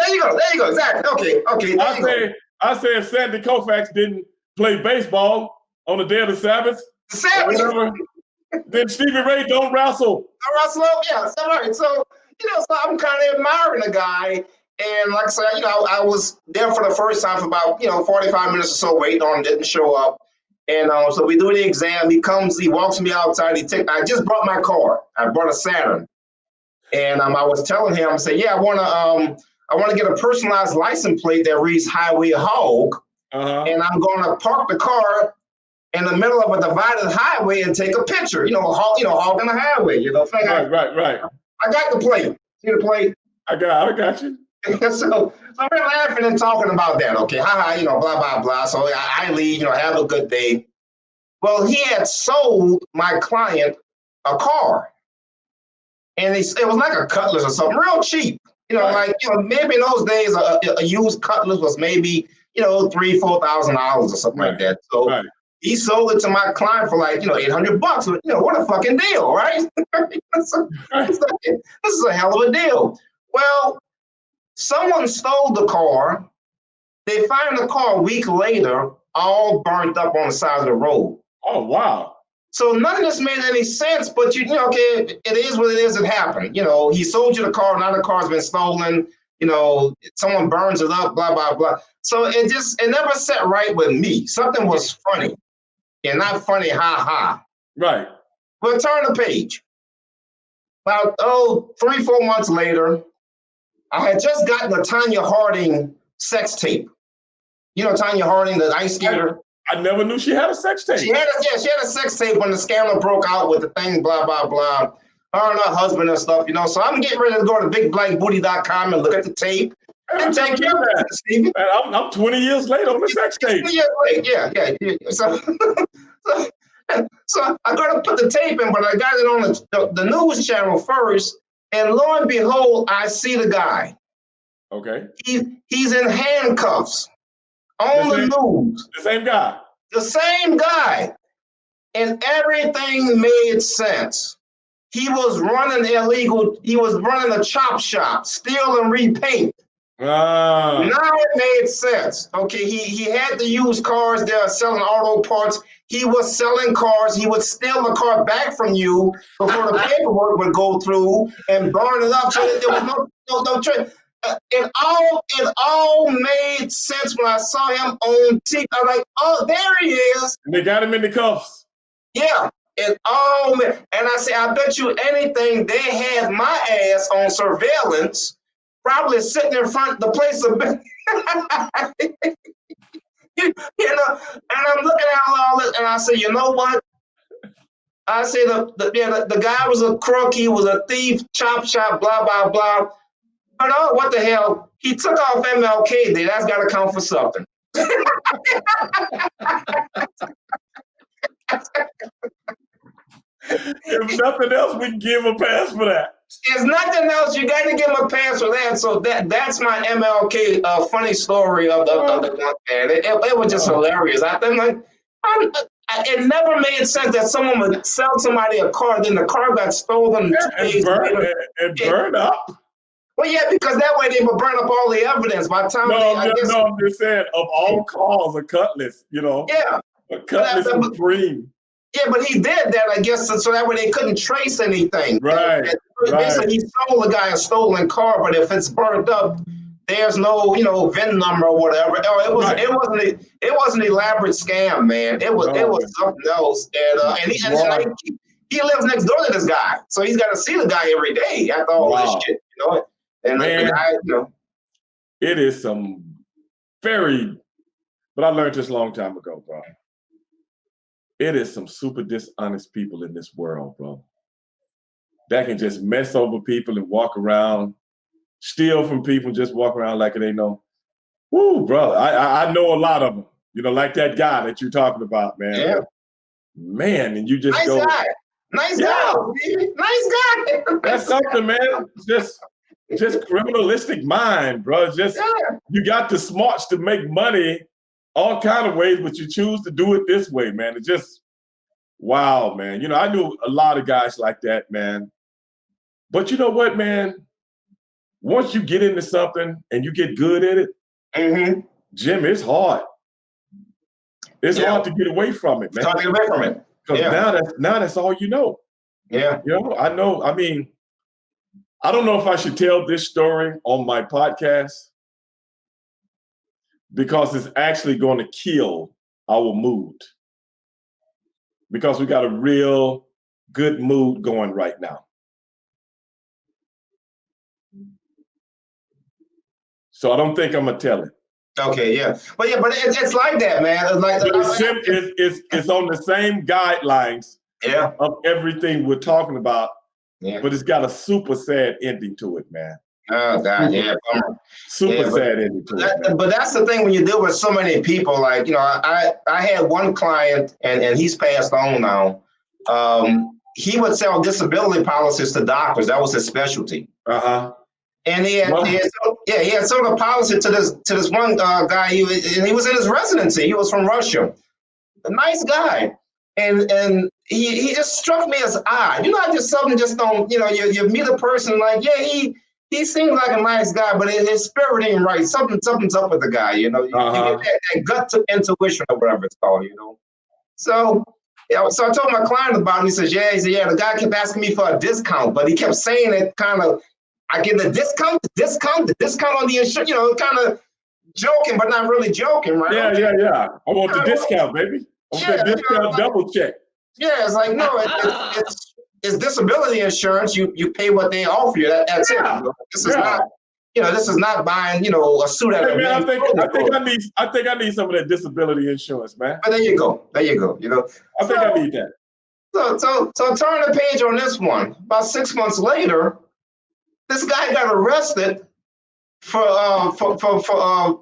exactly. Okay. I said Sandy Koufax didn't play baseball on the day of the Sabbath. Then Stevie Ray don't wrestle. Yeah. So I'm kind of admiring the guy. And like I said, I was there for the first time for about, 45 minutes or so, waiting on him, didn't show up. And so we do the exam. He walks me outside. I just brought my car. I brought a Saturn. And I was telling him, I said, yeah, I want to get a personalized license plate that reads Highway Hog. And I'm going to park the car in the middle of a divided highway and take a picture, hogging the highway, Right. I got the plate. See the plate? I got you. So we're laughing and talking about that. Okay, blah, blah, blah. So I leave, have a good day. Well, he had sold my client a car. And it was like a Cutlass or something, real cheap. Maybe in those days, a used Cutlass was maybe, $3,000, $4,000 or something like that. So he sold it to my client for like, $800. What a fucking deal, right? This is a hell of a deal. Well, someone stole the car. They find the car a week later, all burnt up on the side of the road. Oh, wow. So none of this made any sense, but it is what it is. It happened. He sold you the car. Now the car's been stolen. Someone burns it up, blah, blah, blah. So it never set right with me. Something was funny and not funny, ha. Right. But turn the page. About, 3-4 months later, I had just gotten a Tanya Harding sex tape. Tanya Harding, the ice skater. I never knew she had a sex tape. She had a sex tape when the scandal broke out with the thing, blah, blah, blah. Her and her husband and stuff, So I'm getting ready to go to bigblackbooty.com and look at the tape and take care of that, Stevie. I'm 20 years late on the sex tape. 20 years late, yeah. So I got to put the tape in, but I got it on the news channel first. And lo and behold, I see the guy. Okay. He's in handcuffs on the news. The same guy. The same guy. And everything made sense. He was running illegal. He was running a chop shop, steal and repaint. Ah, Now it made sense. Okay, he had to use cars there selling auto parts. He was selling cars. He would steal the car back from you before the paperwork would go through and burn it up. So that there was no trade. It all made sense when I saw him on TV. I'm like, oh, there he is. and they got him in the cuffs. Yeah, it all made. And I say, I bet you anything they had my ass on surveillance, probably sitting in front of the place of and I'm looking at all this, and I say, you know what? I say the guy was a crook, he was a thief, chop shop, blah blah blah. But oh, what the hell? He took off MLK Day. That's got to count for something. If nothing else, we can give him a pass for that. There's nothing else. You got to give him a pass for that. So that's my MLK funny story of the month, man. It was just hilarious. I'm like, it never made sense that someone would sell somebody a car, then the car got stolen. And burn up. Well, yeah, because that way they would burn up all the evidence. By the time I'm just saying, of all cars, a Cutlass, yeah, a Cutlass Supreme. Yeah, but he did that, I guess, so that way they couldn't trace anything. Right. Basically, he sold the guy a stolen car, but if it's burnt up, there's no, VIN number or whatever. It was an elaborate scam, man. It was something else, and he lives next door to this guy, so he's got to see the guy every day after all this shit, And man, the guy, it is some but I learned this a long time ago, bro. It is some super dishonest people in this world, bro, that can just mess over people and walk around, steal from people, just walk around like it ain't no. Woo, bro. I know a lot of them. Like that guy that you're talking about, man. Yeah. Man, and you just nice go. Guy. Nice guy, baby. Nice guy. That's something, man. Just criminalistic mind, bro. You got the smarts to make money all kind of ways, but you choose to do it this way, man. It just, wow, man. I knew a lot of guys like that, man. But you know what, man? Once you get into something and you get good at it, Jim, it's hard. It's hard to get away from it, man. It's hard to get away from it. Because now that's all you know. Yeah. I know. I mean, I don't know if I should tell this story on my podcast because it's actually going to kill our mood. Because we got a real good mood going right now. So I don't think I'm gonna tell it. Okay, yeah, but it's like that, man. It's like it's on the same guidelines of everything we're talking about. Yeah. But it's got a super sad ending to it, man. Oh God, super sad ending to it. Man. But that's the thing when you deal with so many people. Like I had one client, and he's passed on now. He would sell disability policies to doctors. That was his specialty. And he had sold a policy to this one guy. He was in his residency. He was from Russia. A nice guy, and he just struck me as odd. Something just don't. You meet a person like, he seems like a nice guy, but his spirit ain't right. Something's up with the guy. You get that gut intuition or whatever it's called. So. So I told my client about it. He says, the guy kept asking me for a discount, but he kept saying it kind of. I get the discount on the insurance, kind of joking, but not really joking, right? Yeah. I want the discount, baby. I want that discount double check. Yeah, it's like, no, it's disability insurance. You pay what they offer you. That's it. This is not, this is not buying, a suit at I think I need some of that disability insurance, man. But there you go. I think I need that. So turn the page on this one. About 6 months later, this guy got arrested for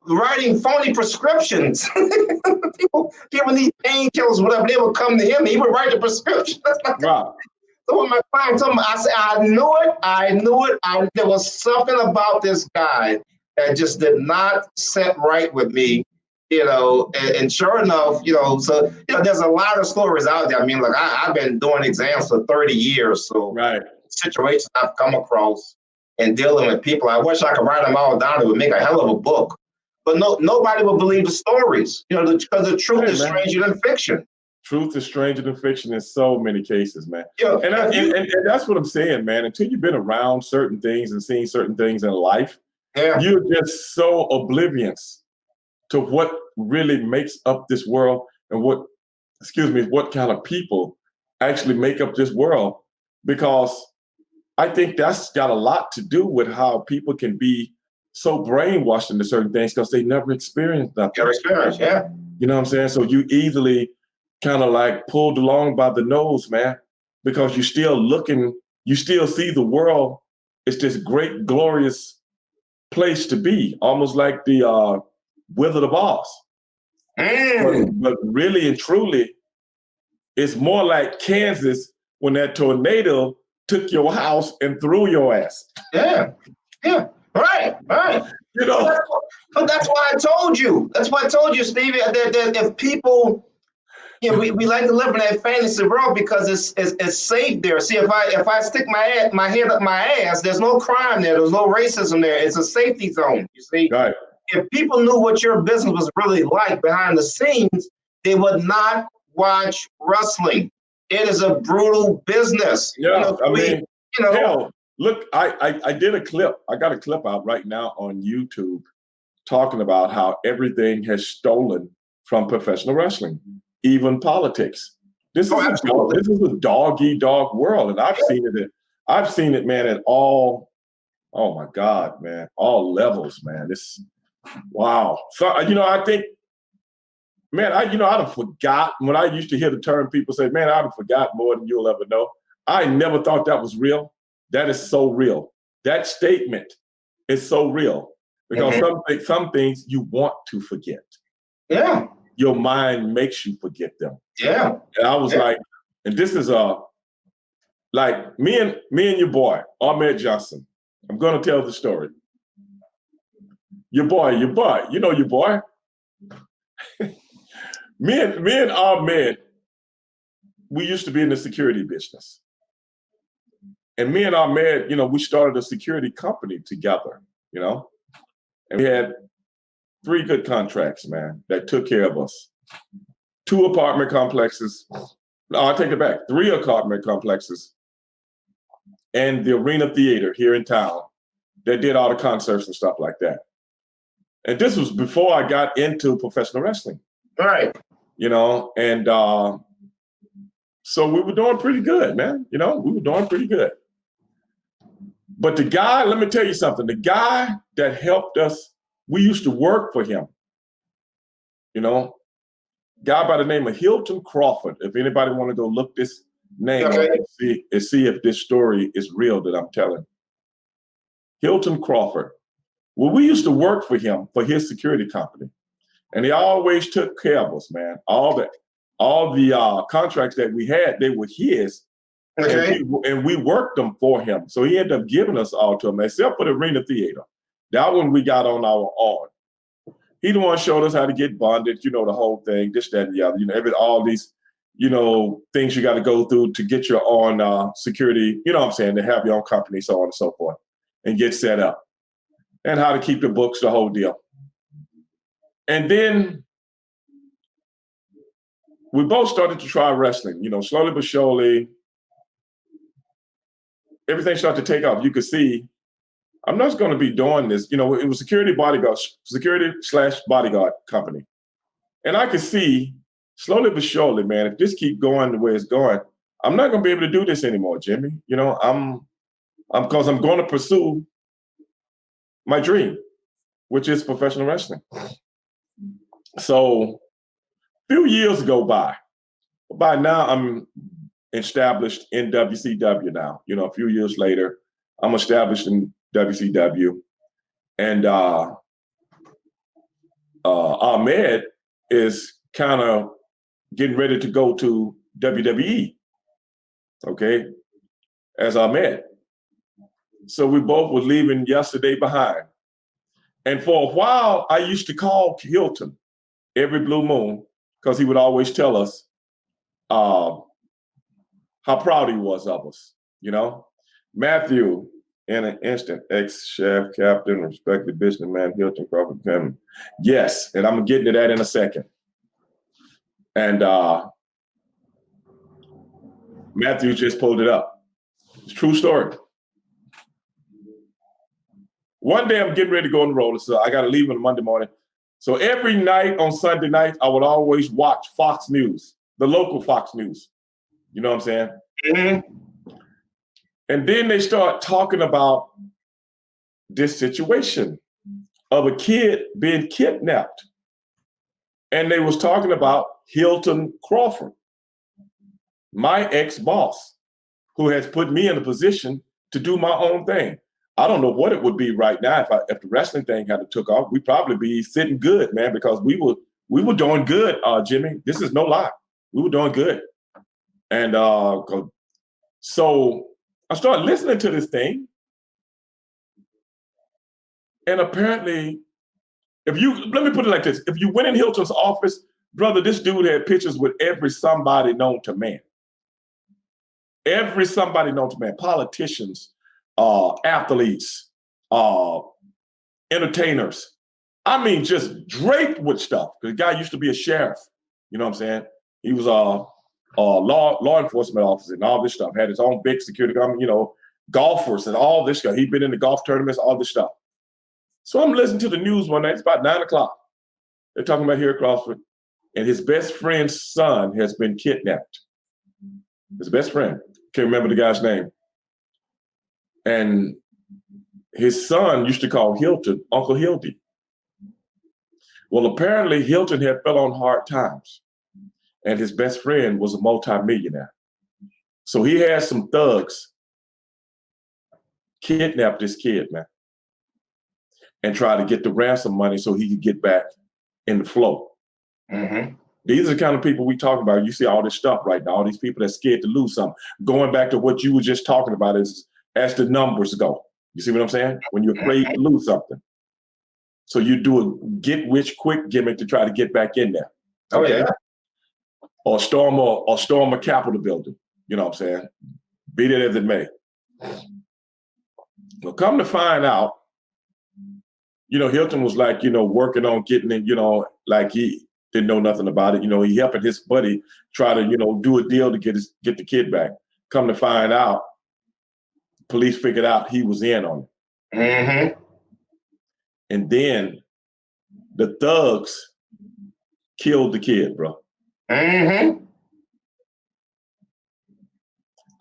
writing phony prescriptions. people need painkillers, whatever. They would come to him. He would write the prescription. Wow. So when my client told me, I said, I knew it. There was something about this guy that just did not set right with me. And sure enough, so there's a lot of stories out there. I mean, I've been doing exams for 30 years, so right. Situations I've come across. and dealing with people. I wish I could write them all down. It would make a hell of a book. But nobody would believe the stories, because the truth is stranger than fiction. Truth is stranger than fiction in so many cases, man. Yeah, And that's what I'm saying, man. Until you've been around certain things and seen certain things in life, you're just so oblivious to what really makes up this world and what kind of people actually make up this world. Because I think that's got a lot to do with how people can be so brainwashed into certain things because they never experienced nothing. Never experienced, yeah. You know what I'm saying? So you easily kind of like pulled along by the nose, man, because you're still looking, you still see the world. It's this great, glorious place to be, almost like the Wizard of Oz. But really and truly, it's more like Kansas when that tornado took your house and threw your ass. Yeah. Right. But that's why I told you. That's why I told you, Stevie, that if people, we like to live in that fantasy world because it's safe there. See, if I stick my head up my ass, there's no crime there. There's no racism there. It's a safety zone. You see, right. If people knew what your business was really like behind the scenes, they would not watch wrestling. It is a brutal business. Yeah, hell, look, I did a clip. I got a clip out right now on YouTube talking about how everything has stolen from professional wrestling, even politics. This is a dog-eat-dog world, and I've seen it, man, at all. Oh my God, man, all levels, man. Wow. So I think, man, I'd have forgot when I used to hear the term. People say, "Man, I'd have forgot more than you'll ever know." I never thought that was real. That is so real. That statement is so real because some things you want to forget. Yeah. Your mind makes you forget them. Yeah. And I was like, and this is like me and your boy, Ahmed Johnson. I'm gonna tell the story. Your boy, you know your boy. me and Ahmed, we used to be in the security business. And me and Ahmed, we started a security company together, and we had 3 good contracts, man, that took care of us. 2 apartment complexes. No, I take it back. 3 apartment complexes and the Arena Theater here in town that did all the concerts and stuff like that. And this was before I got into professional wrestling. Right. And so we were doing pretty good, man. We were doing pretty good. But the guy, let me tell you something, the guy that helped us, we used to work for him. Guy by the name of Hilton Crawford. If anybody want to go look this name up and see if this story is real that I'm telling. Hilton Crawford. Well, we used to work for him for his security company. And he always took care of us, man. All the contracts that we had, they were his. Okay. And we worked them for him. So he ended up giving us all to him, except for the Arena Theater. That one we got on our own. He the one showed us how to get bonded, the whole thing, this, that, and the other, all these, things you got to go through to get your own security, what I'm saying, to have your own company, so on and so forth, and get set up. And how to keep the books, the whole deal. And then we both started to try wrestling, slowly but surely. Everything started to take off. You could see, I'm not going to be doing this. It was security/bodyguard company. And I could see, slowly but surely, man, if this keep going the way it's going, I'm not going to be able to do this anymore, Jimmy. Because I'm going to pursue my dream, which is professional wrestling. So a few years go by. By now, I'm established in WCW now. A few years later, I'm established in WCW. And Ahmed is kind of getting ready to go to WWE, okay, as Ahmed. So we both were leaving yesterday behind. And for a while, I used to call Hilton every blue moon because he would always tell us how proud he was of us. Matthew, in an instant. Ex-chef, captain, respected businessman, Hilton Crawford family. Yes, and I'm getting to that in a second. And Matthew just pulled it up. It's a true story. One day I'm getting ready to go on the roller, so I got to leave on Monday morning. So every night on Sunday night, I would always watch Fox News, the local Fox News. You know what I'm saying? Mm-hmm. And then they start talking about this situation of a kid being kidnapped. And they was talking about Hilton Crawford, my ex-boss, who has put me in a position to do my own thing. I don't know what it would be right now if the wrestling thing had took off. We'd probably be sitting good, man, because we were doing good, Jimmy. This is no lie. We were doing good. And so I started listening to this thing. And apparently, let me put it like this. If you went in Hilton's office, brother, this dude had pictures with every somebody known to man. Every somebody known to man, politicians, athletes, entertainers. I mean, just draped with stuff. The guy used to be a sheriff. You know what I'm saying? He was a law enforcement officer and all this stuff. Had his own big security company, you know, golfers and all this stuff. He'd been in the golf tournaments, all this stuff. So I'm listening to the news one night. It's about 9 o'clock. They're talking about here at Crawford, and his best friend's son has been kidnapped. His best friend. Can't remember the guy's name. And his son used to call Hilton Uncle Hildy. Well, apparently Hilton had fell on hard times, and his best friend was a multimillionaire. So he had some thugs kidnap this kid, man, and try to get the ransom money so he could get back in the flow. Mm-hmm. These are the kind of people we talk about. You see all this stuff right now, all these people that's scared to lose something. Going back to what you were just talking about is as the numbers go. You see what I'm saying? When you're afraid to lose something. So you do a get rich quick gimmick to try to get back in there. Okay. Oh, yeah. Or storm a Capitol building. You know what I'm saying? Be that as it may. Well, come to find out, you know, Hilton was like, you know, working on getting it, you know, like he didn't know nothing about it. You know, he helping his buddy try to, you know, do a deal to get the kid back. Come to find out, police figured out he was in on it. Mm-hmm. And then the thugs killed the kid, bro. Mm-hmm.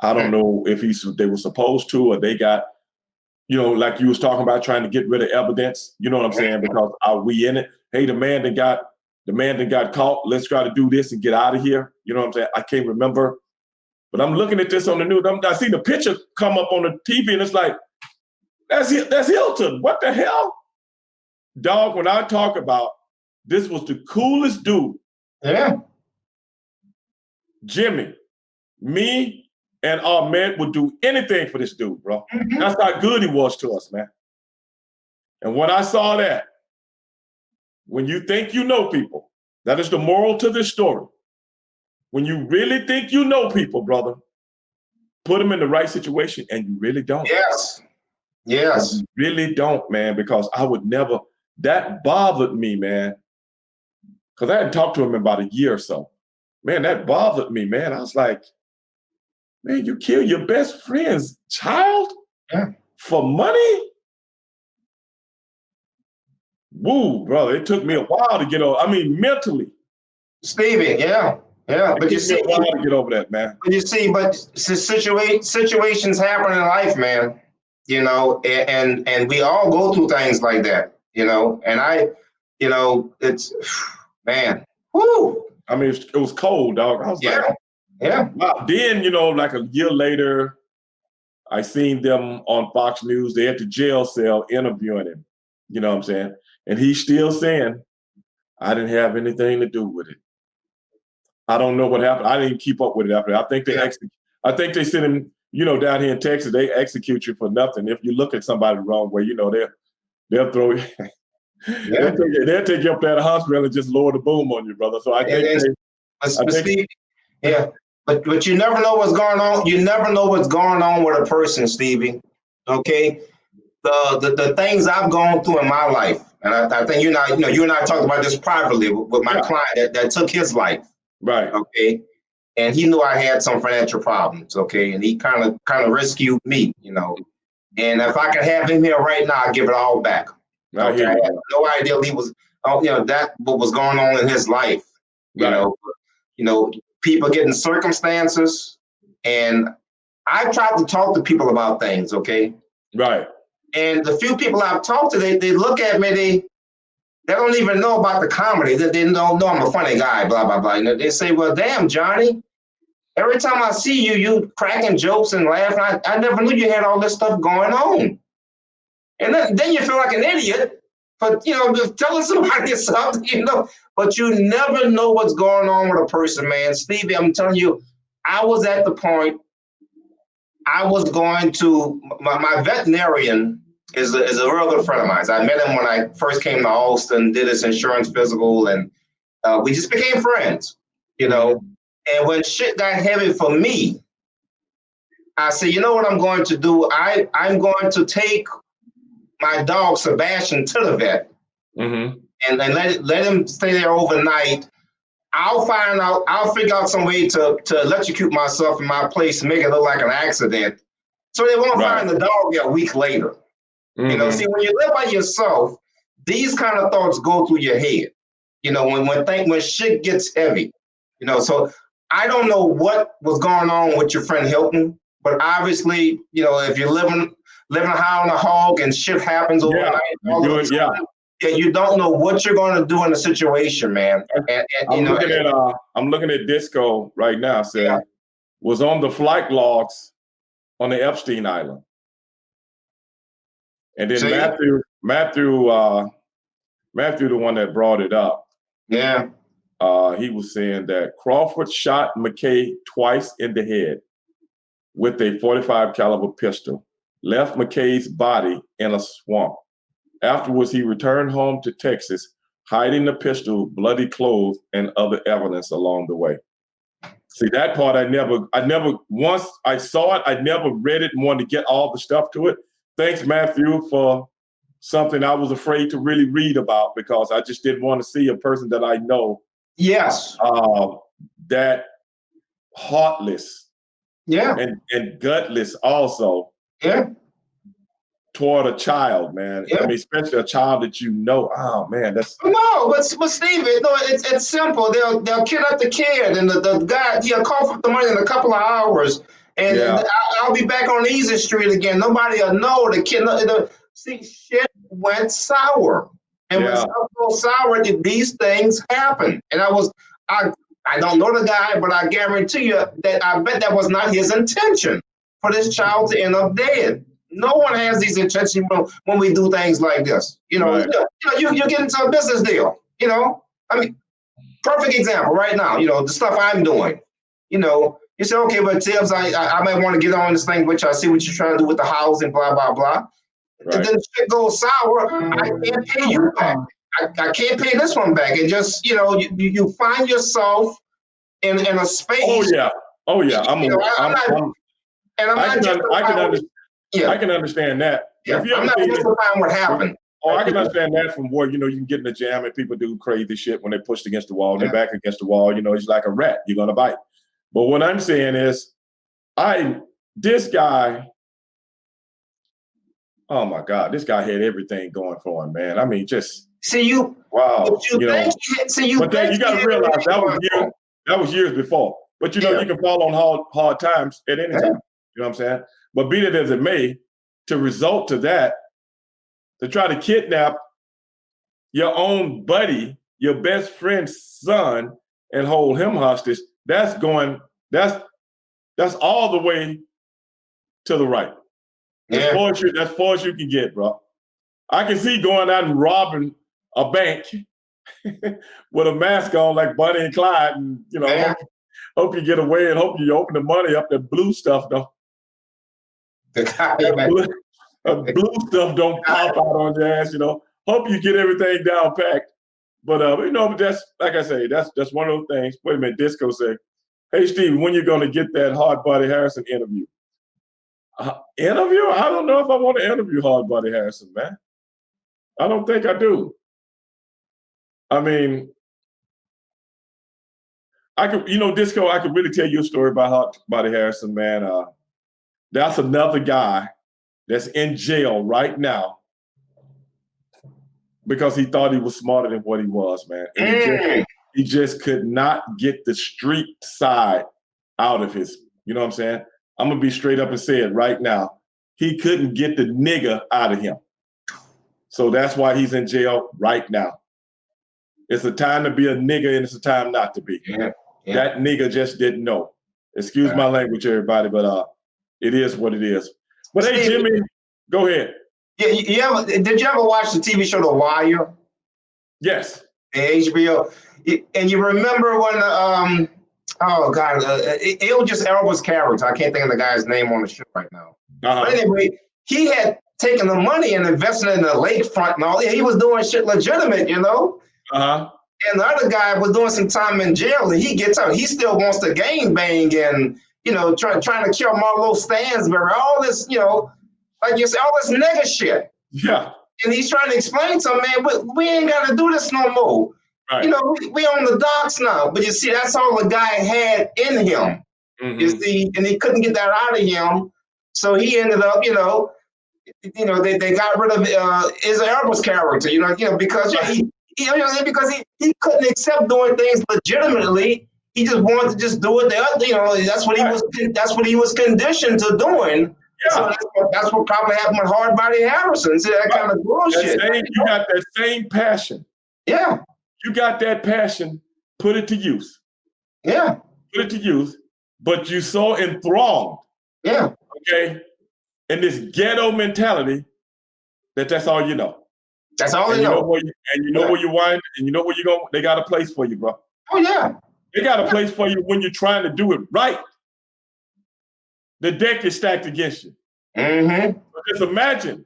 I don't know if they were supposed to, or they got, you know, like you was talking about trying to get rid of evidence. You know what I'm saying? Because are we in it? Hey, the man that got caught. Let's try to do this and get out of here. You know what I'm saying? I can't remember, but I'm looking at this on the news. I see the picture come up on the TV, and it's like, that's Hilton. What the hell, dog? When I talk about this was the coolest dude. Yeah. Jimmy, me, and Ahmed would do anything for this dude, bro. Mm-hmm. That's how good he was to us, man. And when I saw that, when you think you know people, that is the moral to this story. When you really think you know people, brother, put them in the right situation, and you really don't. Yes. Yes. You really don't, man, because I would never, that bothered me, man. Because I hadn't talked to him in about a year or so. Man, that bothered me, man. I was like, man, you kill your best friend's child for money? Woo, brother, it took me a while to get over. I mean, mentally. Stevie, yeah. But you see, a while to get over that, man. But you see, situations happen in life, man. You know, and we all go through things like that. You know, and it's, man, whoo. I mean, it was cold, dog. I was like, yeah. Wow. Then, you know, like a year later, I seen them on Fox News. They at the jail cell interviewing him. You know what I'm saying? And he's still saying, I didn't have anything to do with it. I don't know what happened. I didn't keep up with it after that. I think they sent him, you know, down here in Texas, they execute you for nothing. If you look at somebody the wrong way, you know, they'll throw you. They'll take you up there to the hospital and just lower the boom on you, brother. So I think but you never know what's going on. You never know what's going on with a person, Stevie. okay, the things I've gone through in my life, and I think you and I talked about this privately with my client that took his life, Right. okay, and he knew I had some financial problems, okay, and he kind of rescued me, and if I could have him here right now, I'd give it all back. Okay, I had no idea he was, that what was going on in his life, people getting circumstances, and I tried to talk to people about things, okay, right. And the few people I've talked to, they look at me, they don't even know about the comedy. They don't know I'm a funny guy, blah, blah, blah. And they say, well, damn, Johnny, every time I see you, you cracking jokes and laughing. I never knew you had all this stuff going on. And then you feel like an idiot for, telling somebody something, but you never know what's going on with a person, man. Stevie, I'm telling you, I was at the point I was going to, my veterinarian is a real good friend of mine. I met him when I first came to Austin, did his insurance physical, and we just became friends, And when shit got heavy for me, I said, you know what I'm going to do? I'm going to take my dog Sebastian to the vet and let him stay there overnight. I'll figure out some way to electrocute myself in my place and make it look like an accident. So they won't find the dog a week later. See, when you live by yourself, these kind of thoughts go through your head. When shit gets heavy. So I don't know what was going on with your friend Hilton, but obviously, if you're living high on a hog and shit happens overnight, you don't know what you're going to do in a situation, man. I'm looking at Disco right now. Saying was on the flight logs on the Epstein Island, and then Matthew, the one that brought it up. Yeah. He was saying that Crawford shot McKay twice in the head with a .45 caliber pistol, left McKay's body in a swamp. Afterwards, he returned home to Texas, hiding the pistol, bloody clothes, and other evidence along the way. See, that part I never, once I saw it, I never read it and wanted to get all the stuff to it. Thanks, Matthew, for something I was afraid to really read about because I just didn't want to see a person that I know. Yes. That heartless. Yeah. And gutless also. Yeah. Toward a child, man. Yeah. I mean, especially a child that oh man, that's but Stevie, no, it's simple. They'll kidnap the kid and the guy he'll call for the money in a couple of hours and I'll be back on Easy Street again. Nobody will know the kid. See, shit went sour. And when stuff goes sour, these things happen. And I don't know the guy, but I guarantee you that I bet that was not his intention for this child to end up dead. No one has these intentions when we do things like this. You get into a business deal. I mean, perfect example right now. The stuff I'm doing. You say, okay, but Tibbs, I might want to get on this thing, which I see what you're trying to do with the housing, blah blah blah. Right. And then shit goes sour. I can't pay you back. I can't pay this one back. It just you find yourself in a space. Oh yeah. I can understand that. Yeah, I'm not justifying what happened. I can understand that from where, you can get in the jam and people do crazy shit when they're pushed against the wall and they're back against the wall. It's like a rat. You're going to bite. But what I'm saying is, this guy, oh my God, this guy had everything going for him, man. I mean, just. Wow. But you got to realize that was years before. But, you can fall on hard times at any time. You know what I'm saying? But be it as it may, to result to that, to try to kidnap your own buddy, your best friend's son, and hold him hostage, that's all the way to the right. As far as you can get, bro. I can see going out and robbing a bank with a mask on like Bonnie and Clyde, and hope you get away and hope you open the money up. That blue stuff though. Blue stuff don't pop out on your ass, Hope you get everything down packed. But that's like I say, that's one of those things. Wait a minute, Disco said, "Hey Steve, when you gonna get that Hard Body Harrison interview?" Interview? I don't know if I want to interview Hard Body Harrison, man. I don't think I do. I mean, I could, Disco, I could really tell you a story about Hard Body Harrison, man. That's another guy that's in jail right now because he thought he was smarter than what he was, man. And he just could not get the street side out of his, you know what I'm saying? I'm going to be straight up and say it right now. He couldn't get the nigga out of him. So that's why he's in jail right now. It's a time to be a nigga and it's a time not to be. Yeah. That nigga just didn't know. Excuse my language, everybody, but it is what it is. But hey, Jimmy, go ahead. Yeah, did you ever watch the TV show The Wire? Yes. HBO. And you remember when Idris Elba's character, I can't think of the guy's name on the show right now. But anyway, he had taken the money and invested in the lakefront and all. He was doing shit legitimate, And the other guy was doing some time in jail, and he gets out. He still wants to gangbang and trying to kill Marlo Stansbury, all this, like you said, all this nigga shit. Yeah. And he's trying to explain to him, man, we ain't got to do this no more. Right. We on the docks now. But you see, that's all the guy had in him. Mm-hmm. You see, and he couldn't get that out of him. So he ended up, they got rid of Idris Elba's character, because because he couldn't accept doing things legitimately. He just wanted to just do it. That's what he was conditioned to doing. Yeah. So that's what probably happened with Hard Body Harrison. See, that kind of bullshit. You got that same passion. Yeah. You got that passion. Put it to use. Yeah. Put it to use. But you so enthralled. Yeah. Okay. In this ghetto mentality that's all you know. That's all you know. Where you wind, and you know where you go. They got a place for you, bro. Oh yeah. They got a place for you when you're trying to do it right. The deck is stacked against you. Mm-hmm. But just imagine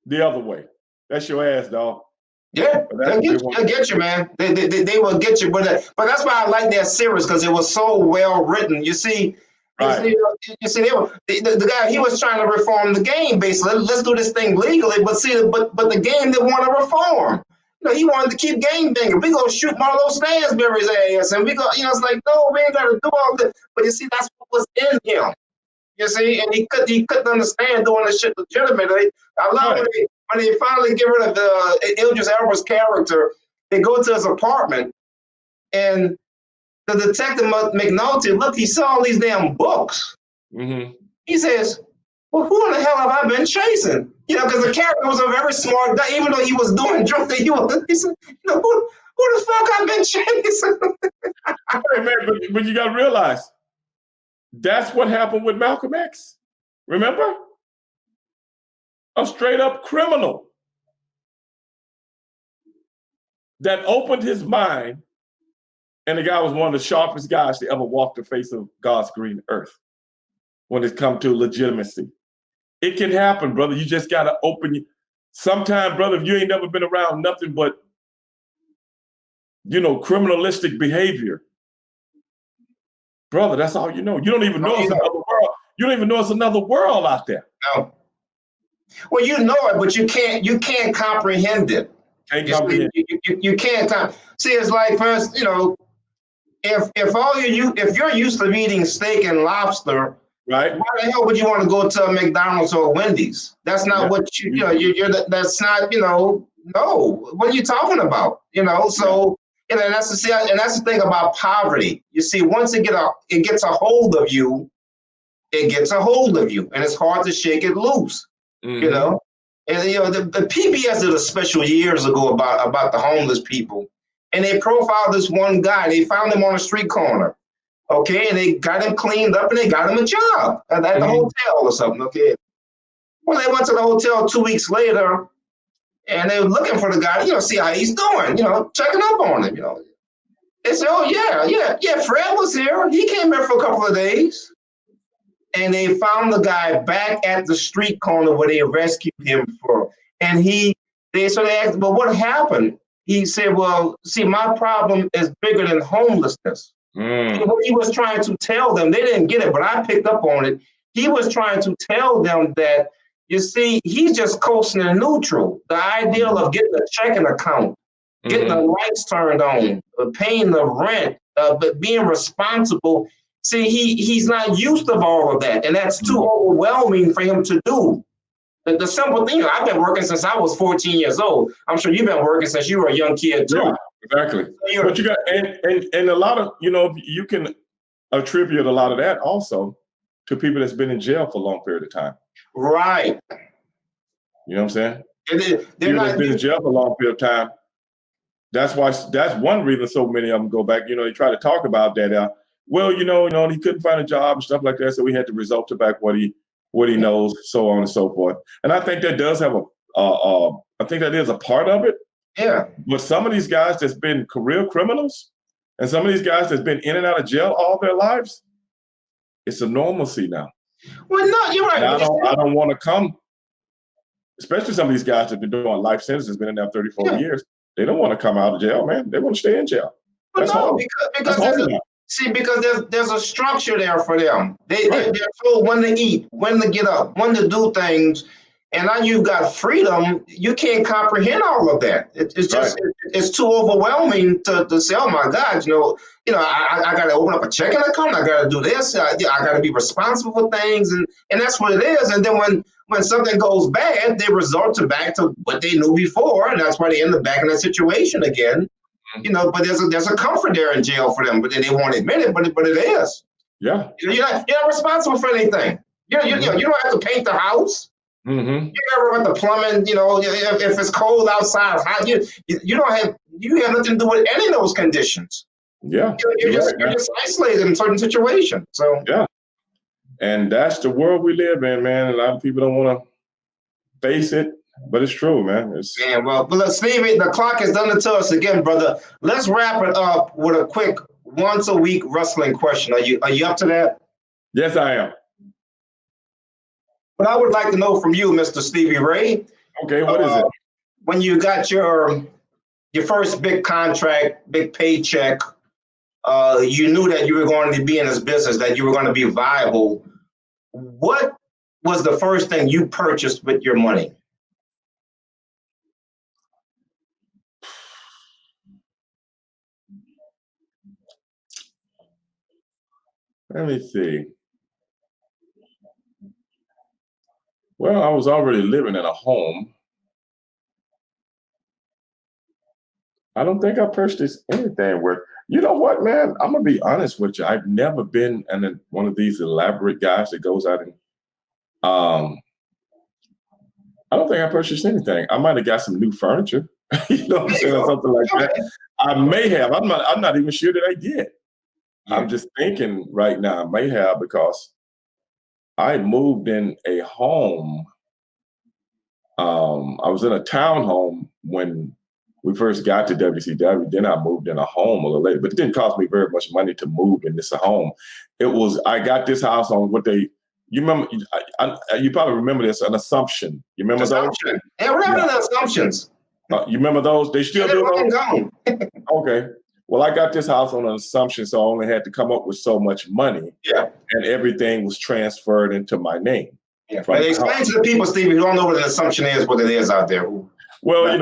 the other way. That's your ass, dog. Yeah, they'll get you, man. They will get you, but that's why I like that series because it was so well written. You see, right. You see, the guy, he was trying to reform the game basically. Let's do this thing legally, but the game didn't want to reform. He wanted to keep game banging. We gonna shoot Marlo Stansbury's ass, and we go. It's like, no, we ain't gotta do all this. But you see, that's what was in him. You see, and he couldn't understand doing this shit legitimately. I love when they finally get rid of Idris Elba's character. They go to his apartment, and the detective McNulty, look, he saw all these damn books. Mm-hmm. He says, well, who in the hell have I been chasing? Because the character was a very smart guy, even though he was doing drugs. He said, who the fuck I've been chasing? Hey, man, but you got to realize, that's what happened with Malcolm X. Remember? A straight up criminal that opened his mind, and the guy was one of the sharpest guys to ever walk the face of God's green earth when it comes to legitimacy. It can happen, brother. You just got to open. Sometimes, brother, if you ain't never been around nothing but, criminalistic behavior, brother, that's all you know. You don't even know it's another world. You don't even know it's another world out there. No. Well, you know it, but you can't comprehend it. You can't. See, it's like first, if you're used to eating steak and lobster, right? Why the hell would you want to go to a McDonald's or a Wendy's? That's not what that's not, no. What are you talking about? So, that's the thing about poverty. You see, once it gets a hold of you, it gets a hold of you, and it's hard to shake it loose. Mm-hmm. And the PBS did a special years ago about the homeless people, and they profiled this one guy. They found him on a street corner. Okay, and they got him cleaned up and they got him a job at the hotel or something. Okay. Well, they went to the hotel 2 weeks later and they were looking for the guy, see how he's doing, checking up on him, They said, oh, yeah, Fred was here. He came here for a couple of days. And they found the guy back at the street corner where they rescued him for. And they asked, well, what happened? He said, well, see, my problem is bigger than homelessness. What he was trying to tell them, they didn't get it, but I picked up on it. he was trying to tell them that, you see, he's just coasting in neutral. The ideal of getting a checking account, getting the lights turned on, paying the rent, but being responsible. See, he's not used to all of that, and that's too overwhelming for him to do. The simple thing, I've been working since I was 14 years old. I'm sure you've been working since you were a young kid too. Yeah, exactly. So but you got and a lot of, you can attribute a lot of that also to people that's been in jail for a long period of time. Right. You know what I'm saying? They're People not that's been in jail for a long period of time. That's one reason so many of them go back. They try to talk about that. Well, he couldn't find a job and stuff like that, so he had to resort to back what he knows, so on and so forth. And I think that does have I think that is a part of it. Yeah. But some of these guys that's been career criminals, and some of these guys that's been in and out of jail all their lives, it's a normalcy now. Well, no, you're right. I don't want to come, especially some of these guys that have been doing life sentences, been in there 30, 40 years. They don't want to come out of jail, man. They want to stay in jail. Well, no, because there's a structure there for them. They're told when to eat, when to get up, when to do things. And now you've got freedom. You can't comprehend all of that. It's just it's too overwhelming to say, oh my God, I got to open up a checking account. I got to do this. I got to be responsible for things, and that's what it is. And then when something goes bad, they resort back to what they knew before, and that's why they end up back in that situation again. But there's a comfort there in jail for them, but they won't admit it. But it is. Yeah. You're not responsible for anything. You don't have to paint the house. You never have the plumbing. If it's cold outside, hot, you have nothing to do with any of those conditions. Yeah. You're just isolated in certain situations. So yeah. And that's the world we live in, man. A lot of people don't want to face it. But it's true, man. But look, Stevie, the clock has done it to us again, brother. Let's wrap it up with a quick once a week wrestling question. Are you up to that? Yes, I am. But I would like to know from you, Mr. Stevie Ray. Okay, what is it? When you got your first big contract, big paycheck, you knew that you were going to be in this business, that you were going to be viable. What was the first thing you purchased with your money? Let me see. Well, I was already living in a home. I don't think I purchased anything worth. You know what, man? I'm gonna be honest with you. I've never been one of these elaborate guys that goes out and I don't think I purchased anything. I might have got some new furniture, you know what I'm saying, or something like that. I may have. I'm not even sure that I did. I'm just thinking right now I may have, because I moved in a home. I was in a townhome when we first got to WCW. Then I moved in a home a little later, but it didn't cost me very much money to move in this home. I got this house on you remember, you probably remember this, an Assumption. You remember those? Yeah, we have the Assumptions. You remember those? They still do those? Okay. Well, I got this house on an Assumption, so I only had to come up with so much money. Yeah. And everything was transferred into my name. Yeah. But explain to the people, Stevie, who don't know what an Assumption is, what it is out there. Well,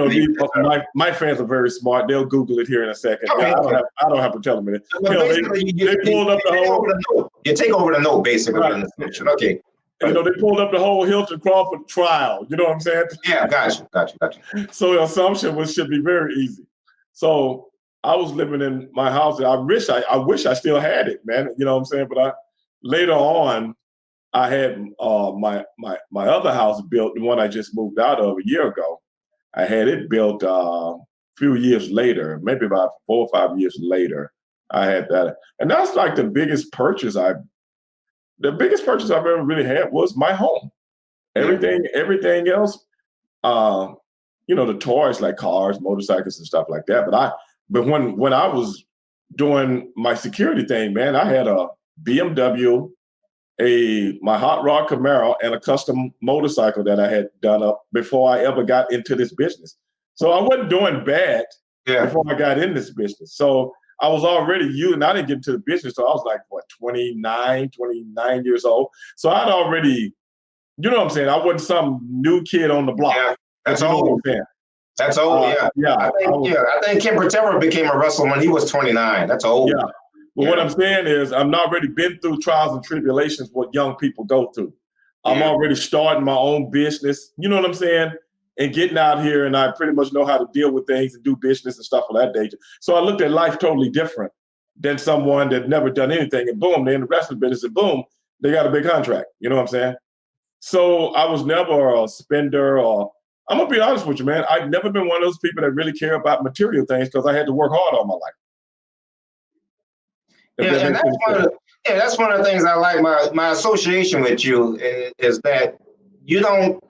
my fans are very smart. They'll Google it here in a second. Okay. I don't have to tell them it. They pulled up the whole. You take over the note, basically. Right. Okay. They pulled up the whole Hilton Crawford trial. You know what I'm saying? Yeah, gotcha. So the Assumption should be very easy. So I was living in my house. I wish I still had it, man. You know what I'm saying? But later on, I had my other house built, the one I just moved out of a year ago. I had it built a few years later, maybe about 4 or 5 years later. I had that, and that's like the biggest purchase I've ever really had was my home. Everything else, the toys like cars, motorcycles, and stuff like that. But when I was doing my security thing, man, I had a BMW, my hot rod Camaro, and a custom motorcycle that I had done up before I ever got into this business. So I wasn't doing bad before I got in this business. So I was already you, and I didn't get into the business until I was like, what, 29 years old. So I'd already, you know what I'm saying? I wasn't some new kid on the block. Yeah, that's you know old. what I'm saying? That's old, Yeah. I think Ken Patera became a wrestler when he was 29. That's old. Yeah. But what I'm saying is I've already been through trials and tribulations, what young people go through. I'm already starting my own business, you know what I'm saying? And getting out here, and I pretty much know how to deal with things and do business and stuff of that nature. So I looked at life totally different than someone that never done anything, and boom, they're in the wrestling business, and boom, they got a big contract. You know what I'm saying? So I was never a spender, or I'm gonna be honest with you, man. I've never been one of those people that really care about material things because I had to work hard all my life. And that's one of the things I like. My association with you is that you don't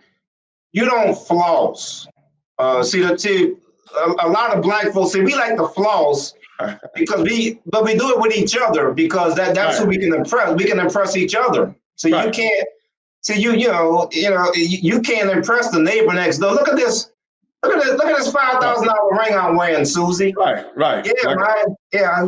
floss. See, a lot of black folks say we like to floss because we do it with each other because that's who we can impress. We can impress each other. So you can't. So you can't impress the neighbor next door. Look at this. Look at this $5,000 ring I'm wearing, Susie. Right. Yeah,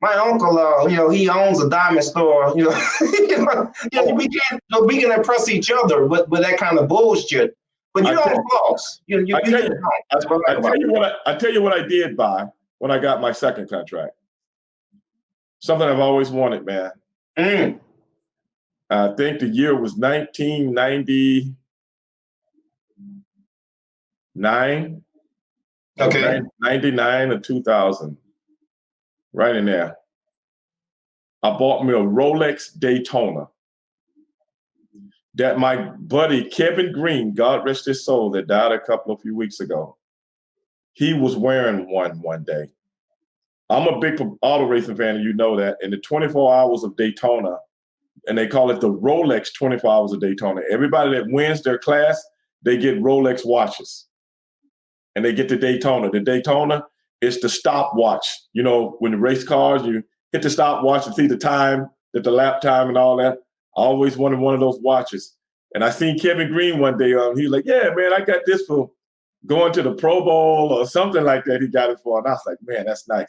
my uncle, he owns a diamond store. We can impress each other with that kind of bullshit. But you don't floss. I tell you what I did buy when I got my second contract. Something I've always wanted, man. I think the year was 1999. Okay. 99 or 2000. Right in there. I bought me a Rolex Daytona that my buddy Kevin Green, God rest his soul, that died a few weeks ago. He was wearing one day. I'm a big auto racing fan, and you know that. In the 24 hours of Daytona, and they call it the Rolex 24 hours of Daytona. Everybody that wins their class, they get Rolex watches. And they get the Daytona. The Daytona is the stopwatch. You know, when the race cars, you hit the stopwatch and see the time, the lap time and all that. I always wanted one of those watches. And I seen Kevin Green one day. He was like, yeah, man, I got this for going to the Pro Bowl or something like that. He got it for. And I was like, man, that's nice.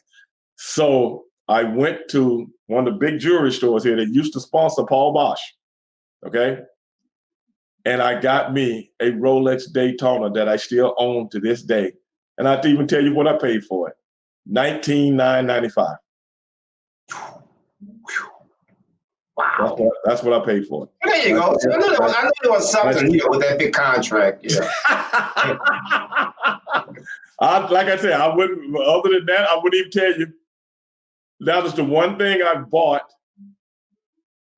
So I went to one of the big jewelry stores here that used to sponsor Paul Bosch. Okay. And I got me a Rolex Daytona that I still own to this day. And I have to even tell you what I paid for it. $19,995. Wow. That's what I paid for it. There you go. I knew there was something here with that big contract. Yeah. Like I said, I wouldn't, other than that, I wouldn't even tell you. That was the one thing I bought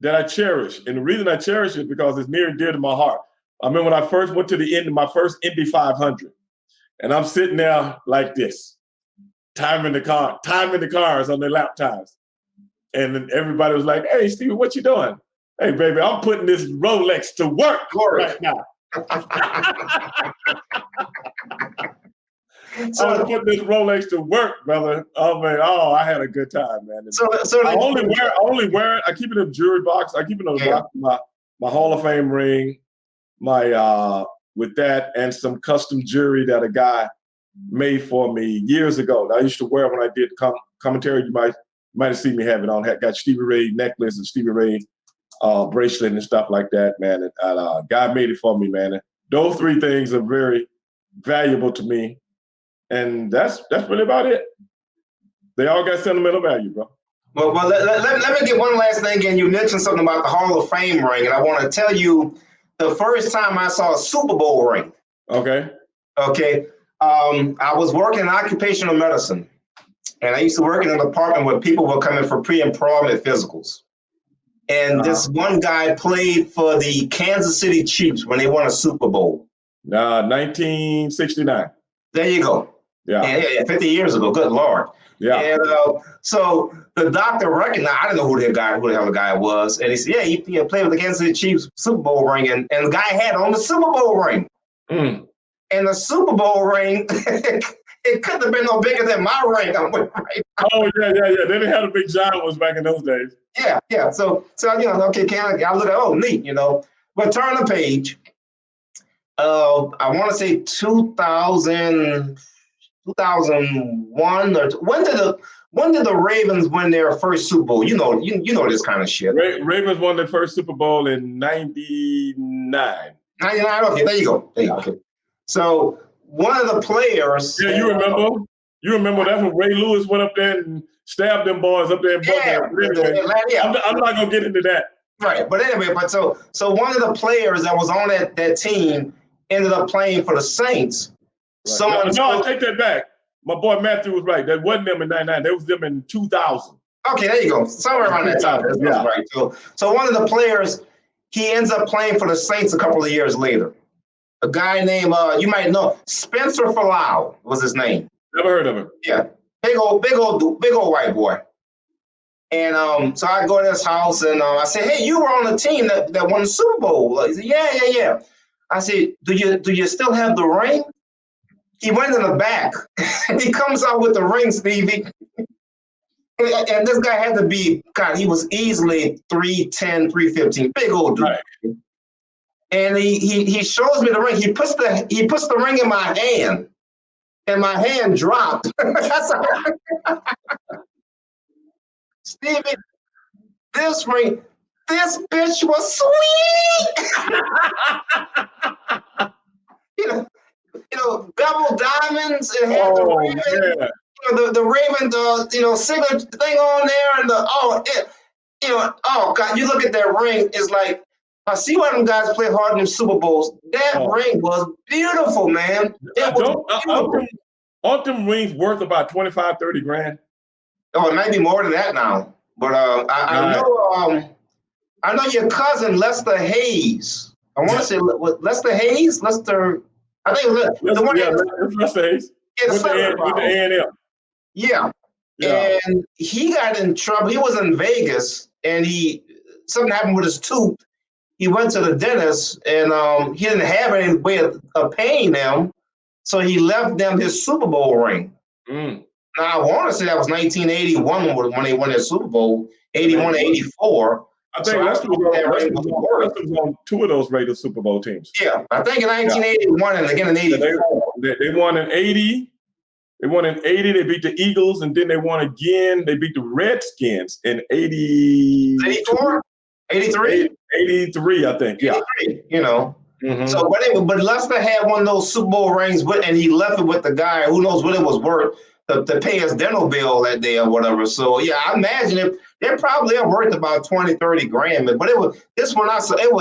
that I cherish. And the reason I cherish it is because it's near and dear to my heart. I remember when I first went to the end of my first Indy 500, and I'm sitting there like this, timing the cars on their lap times. And then everybody was like, hey, Stevie, what you doing? Hey, baby, I'm putting this Rolex to work right now. So I put this Rolex to work, brother. Oh man, I had a good time, man. So I only wear it. I keep it in a jewelry box. I keep it in a box, my Hall of Fame ring, my with that, and some custom jewelry that a guy made for me years ago. I used to wear when I did commentary. You might have seen me have it on. Got Stevie Ray necklace and Stevie Ray bracelet and stuff like that, man. And God made it for me, man. And those three things are very valuable to me. And that's really about it. They all got sentimental value, bro. Well, let me get one last thing. And you mentioned something about the Hall of Fame ring, and I want to tell you the first time I saw a Super Bowl ring. Okay. I was working in occupational medicine, and I used to work in an department where people were coming for pre-employment physicals. And this one guy played for the Kansas City Chiefs when they won a Super Bowl. 1969. There you go. Yeah, 50 years ago. Good Lord. Yeah. And so the doctor recognized, I didn't know who the hell the guy was. And he said, yeah, he played with the Kansas City Chiefs Super Bowl ring. And the guy had on the Super Bowl ring. And the Super Bowl ring, it couldn't have been no bigger than my ring I'm wearing right now. Oh, yeah. They didn't have the big giant ones back in those days. Yeah. So okay, I look at, neat, But turn the page. I want to say 2001 or when did the Ravens win their first Super Bowl? You know this kind of shit. Ravens won their first Super Bowl in 99. 99. Okay, there you go. Okay. So one of the players. Yeah, you remember? You remember that's when Ray Lewis went up there and stabbed them boys up there in Buffalo. I'm not gonna get into that. Right, but anyway, so one of the players that was on that team ended up playing for the Saints. Right. No, I take that back. My boy Matthew was right. That wasn't them in 99. That was them in 2000. Okay, there you go. Somewhere around that time. That's right. So one of the players, he ends up playing for the Saints a couple of years later. A guy named, you might know, Spencer Falau was his name. Never heard of him. Yeah, big old white boy. And so I go to his house and I said, "Hey, you were on the team that won the Super Bowl." He said, "Yeah." I said, "Do you still have the ring?" He went in the back and he comes out with the ring, Stevie. And this guy had to be, God, he was easily 310, 315, big old dude. Right. And he shows me the ring. He puts the ring in my hand, and my hand dropped. Stevie, this bitch was sweet. you know, beveled diamonds. It had the Raven, the Raven, signature thing on there, and God, you look at that ring, it's like, I see why them guys play hard in them Super Bowls. That ring was beautiful, man. It was beautiful. Aren't them rings worth about 25, 30 grand? Oh, it might be more than that now. But I know your cousin Lester Hayes. I want to say Lester Hayes. I think it was Lester Hayes. Yeah, with the A&M. Yeah. And he got in trouble. He was in Vegas, and something happened with his tooth. He went to the dentist, and he didn't have any way of paying them, so he left them his Super Bowl ring. Now, I want to say that was 1981 when they won their Super Bowl, 81, 84. I think Lester was on two of those Raiders Super Bowl teams. Yeah, I think in 1981 and again in 84. They won in 80. They won in 80. They beat the Eagles, and then they won again. They beat the Redskins in 80. 84? 83? 83, I think. Yeah. 83, Mm-hmm. So, but Lester had one of those Super Bowl rings, and he left it with the guy. Who knows what it was worth to pay his dental bill that day or whatever. So, yeah, I imagine they probably are worth about 20, 30 grand. But it was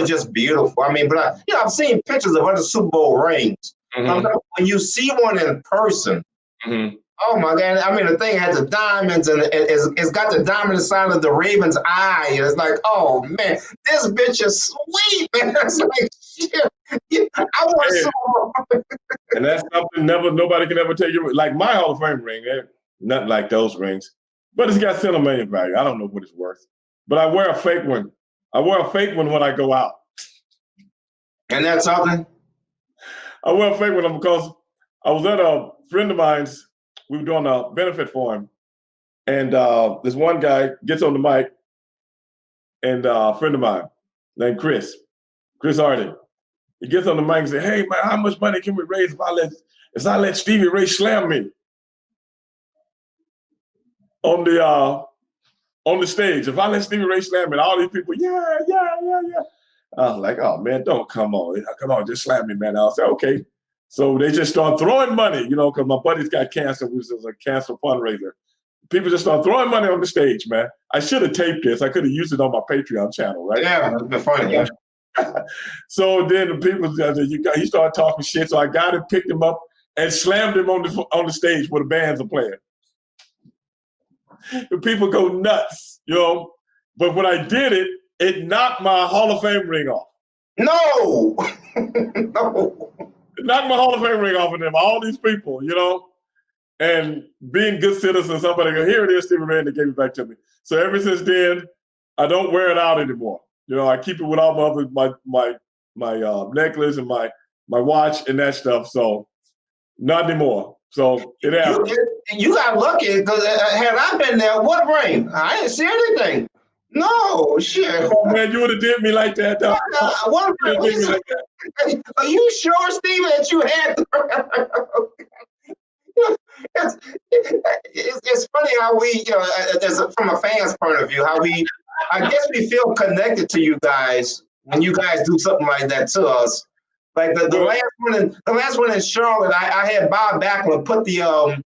just beautiful. I mean, but I've seen pictures of other Super Bowl rings. Mm-hmm. When you see one in person, oh my God! I mean, the thing had the diamonds, and it's got the diamond inside of the Raven's eye, and it's like, oh man, this bitch is sweet, man. It's like, shit. I want some more. And that's something nobody can ever tell you. Like my Hall of Fame ring, nothing like those rings, but it's got sentimental value. I don't know what it's worth, but I wear a fake one. I wear a fake one when I go out. And that's something. I wear a fake one because I was at a friend of mine's. We were doing a benefit for him, and this one guy gets on the mic, and a friend of mine named Chris Hardy, he gets on the mic and says, "Hey man, how much money can we raise if I let Stevie Ray slam me on the stage? If I let Stevie Ray slam me, and all these people, yeah." I was like, "Oh man, don't come on, just slam me, man." I said, "Okay." So they just start throwing money, because my buddy's got cancer, which is a cancer fundraiser. People just start throwing money on the stage, man. I should have taped this. I could have used it on my Patreon channel, right? Yeah, that'd be funny. Yeah. So then the people, he started talking shit. So I got him, picked him up, and slammed him on the stage where the bands are playing. The people go nuts, But when I did it, it knocked my Hall of Fame ring off. No. No. It knocked my Hall of Fame ring off of them, all these people, and being good citizens, somebody go, "Here it is, Stevie Ray," and they gave it back to me. So ever since then, I don't wear it out anymore. I keep it with all my necklace and my watch and that stuff. So not anymore. So it happened. You got lucky because had I been there, what ring? I didn't see anything. No, shit. Oh, man, you would have did me like that, though. Are you sure, Steve, that you had it's funny how we, from a fan's point of view, I guess we feel connected to you guys when you guys do something like that to us. Like the last one in Charlotte, I had Bob Backlund put the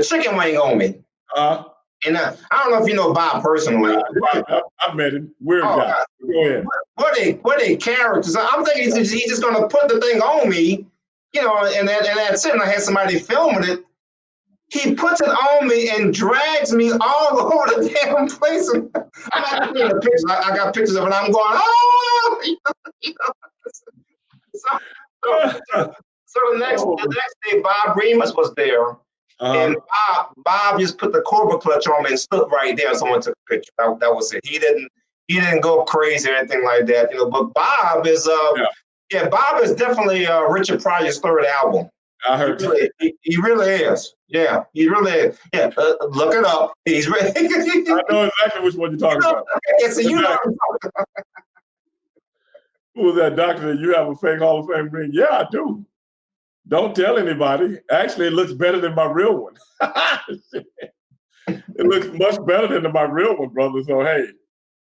chicken wing on me. And I don't know if you know Bob personally. I met him. Weird guy. Go ahead. What a character. I'm thinking he's just going to put the thing on me, and that's it. And I had somebody filming it. He puts it on me and drags me all over the damn place. I'm not the pictures. I got pictures of it. I'm going, oh! So the next day, Bob Remus was there. And Bob just put the Cobra clutch on me and stood right there. Someone took a picture. That was it. He didn't go crazy or anything like that, But Bob is Bob is definitely Richard Pryor's third album. I heard he really is. Yeah, he really is. Yeah, look it up. He's really. I know exactly which one you're talking about. Okay, so you know what I'm talking about. Who was that doctor that you have a fake Hall of Fame ring? Yeah, I do. Don't tell anybody. Actually, it looks better than my real one. It looks much better than my real one, brother. So, hey,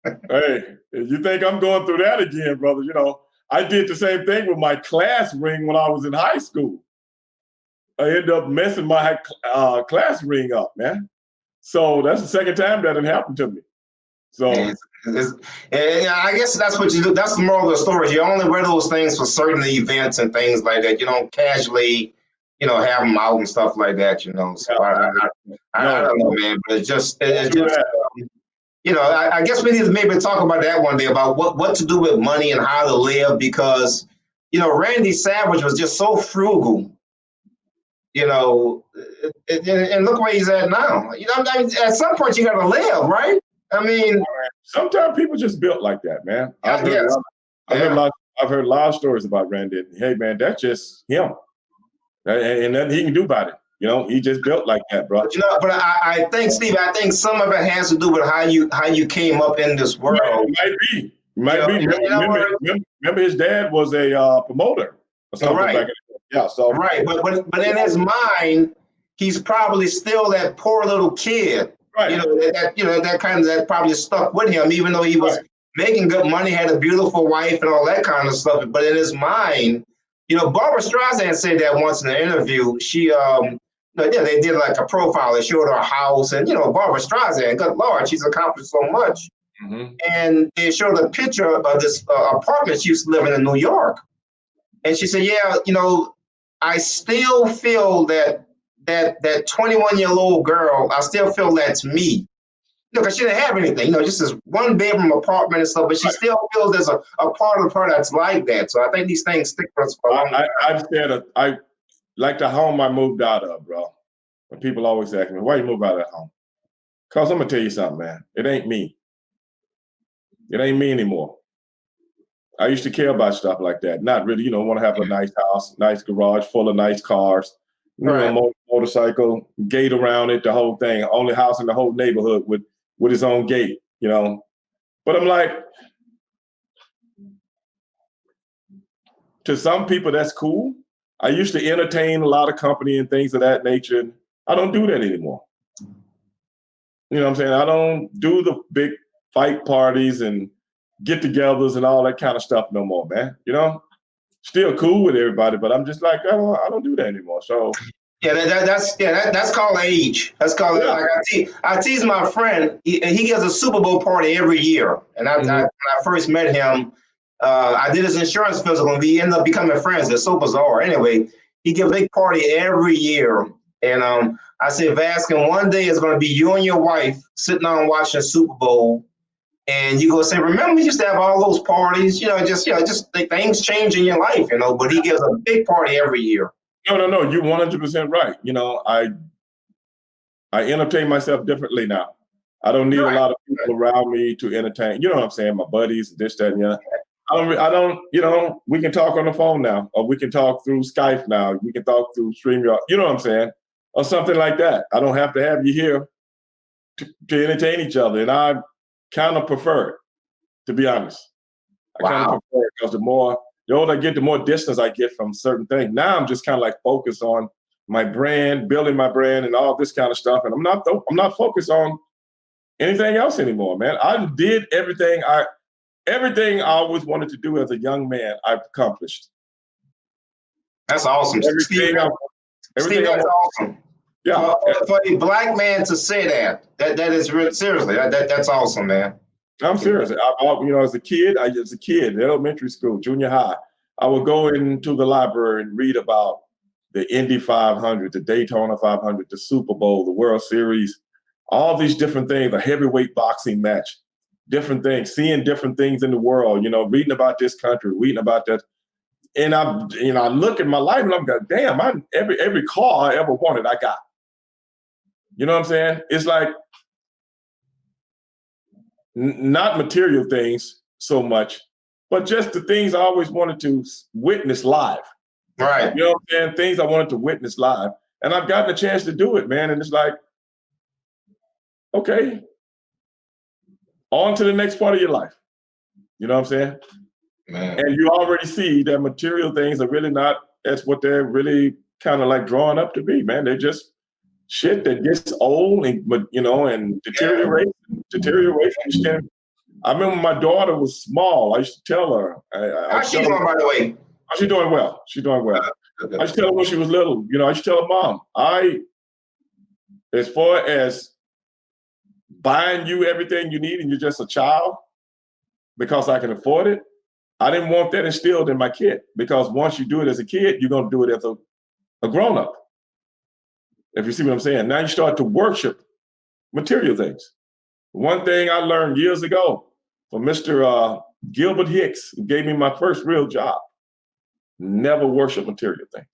if you think I'm going through that again, brother, I did the same thing with my class ring when I was in high school. I ended up messing my class ring up, man. So that's the second time that had happened to me. So I guess that's what you do. That's the moral of the story. You only wear those things for certain events and things like that. You don't casually, have them out and stuff like that. So I don't know, man. But it's just I guess we need to maybe talk about that one day about what to do with money and how to live, because Randy Savage was just so frugal. And look where he's at now. At some point you got to live, right? I mean, sometimes people just built like that, man. I've heard a lot of stories about Randy. Hey, man, that's just him, and nothing he can do about it. He just built like that, bro. But I think, Steve, some of it has to do with how you came up in this world. It might be. Remember, his dad was a promoter or something back in the day. Yeah, so right, but in his mind, he's probably still that poor little kid. Right. That probably stuck with him, even though he was making good money, had a beautiful wife and all that kind of stuff. But in his mind, Barbara Streisand said that once in an interview. She, they did like a profile. They showed her house, and Barbara Streisand, good Lord, she's accomplished so much. Mm-hmm. And they showed a picture of this apartment she used to live in New York. And she said, "Yeah, I still feel that 21-year-old girl, I still feel that's me." Because she didn't have anything, just this one bedroom apartment and stuff, but she still feels there's a part of her that's like that. So I think these things stick with us for a long time. I've said, I like the home I moved out of, bro. When people always ask me, why you move out of that home? Because I'm going to tell you something, man. It ain't me. It ain't me anymore. I used to care about stuff like that. Not really, want to have a nice house, nice garage full of nice cars. Motorcycle, gate around it, the whole thing. Only house in the whole neighborhood with his own gate, But I'm like, to some people, that's cool. I used to entertain a lot of company and things of that nature. And I don't do that anymore. You know what I'm saying? I don't do the big fight parties and get-togethers and all that kind of stuff no more, man. Still cool with everybody, but I'm just like, I don't do that anymore. So that's called age. That's called I tease my friend. He gives a Super Bowl party every year, and when I first met him, I did his insurance physical, and we ended up becoming friends. It's so bizarre. Anyway, he gives a big party every year, and I said, Vaskin, one day it's going to be you and your wife sitting on watching Super Bowl. And you go say, remember, we used to have all those parties, just things change in your life, but he gives a big party every year. No, you're 100% right. I entertain myself differently now. I don't need a lot of people around me to entertain. You know what I'm saying? My buddies, this, that, and the other. I don't, we can talk on the phone now, or we can talk through Skype now. We can talk through StreamYard, you know what I'm saying? Or something like that. I don't have to have you here to entertain each other. And I kind of prefer it, to be honest. I kind of prefer it because the older I get, the more distance I get from certain things. Now I'm just kind of like focused on my brand, building my brand, and all this kind of stuff. And I'm not focused on anything else anymore, man. I did everything I always wanted to do as a young man. I've accomplished. That's awesome. Everything Steve, that's awesome. Yeah. For a black man to say that is real, seriously, that's awesome, man. I'm serious. As a kid, in elementary school, junior high, I would go into the library and read about the Indy 500, the Daytona 500, the Super Bowl, the World Series, all these different things, a heavyweight boxing match, different things, seeing different things in the world, reading about this country, reading about that. And I look at my life and I'm going, damn, every car I ever wanted, I got. You know what I'm saying? It's like not material things so much, but just the things I always wanted to witness live. Right. You know what I'm saying? Things I wanted to witness live. And I've gotten a chance to do it, man. And it's like, okay, on to the next part of your life. You know what I'm saying? Man. And you already see that material things are really not, that's what they're really kind of like drawing up to be, man. They're just shit that gets old and, and deteriorates. I remember my daughter was small. I used to tell her. How's she doing, by the way? She's doing well. She's doing well. I used to tell her when she was little, I used to tell her, Mom, as far as buying you everything you need and you're just a child because I can afford it, I didn't want that instilled in my kid, because once you do it as a kid, you're going to do it as a grown-up. If you see what I'm saying. Now you start to worship material things. One thing I learned years ago from Mr. Gilbert Hicks, who gave me my first real job, never worship material things.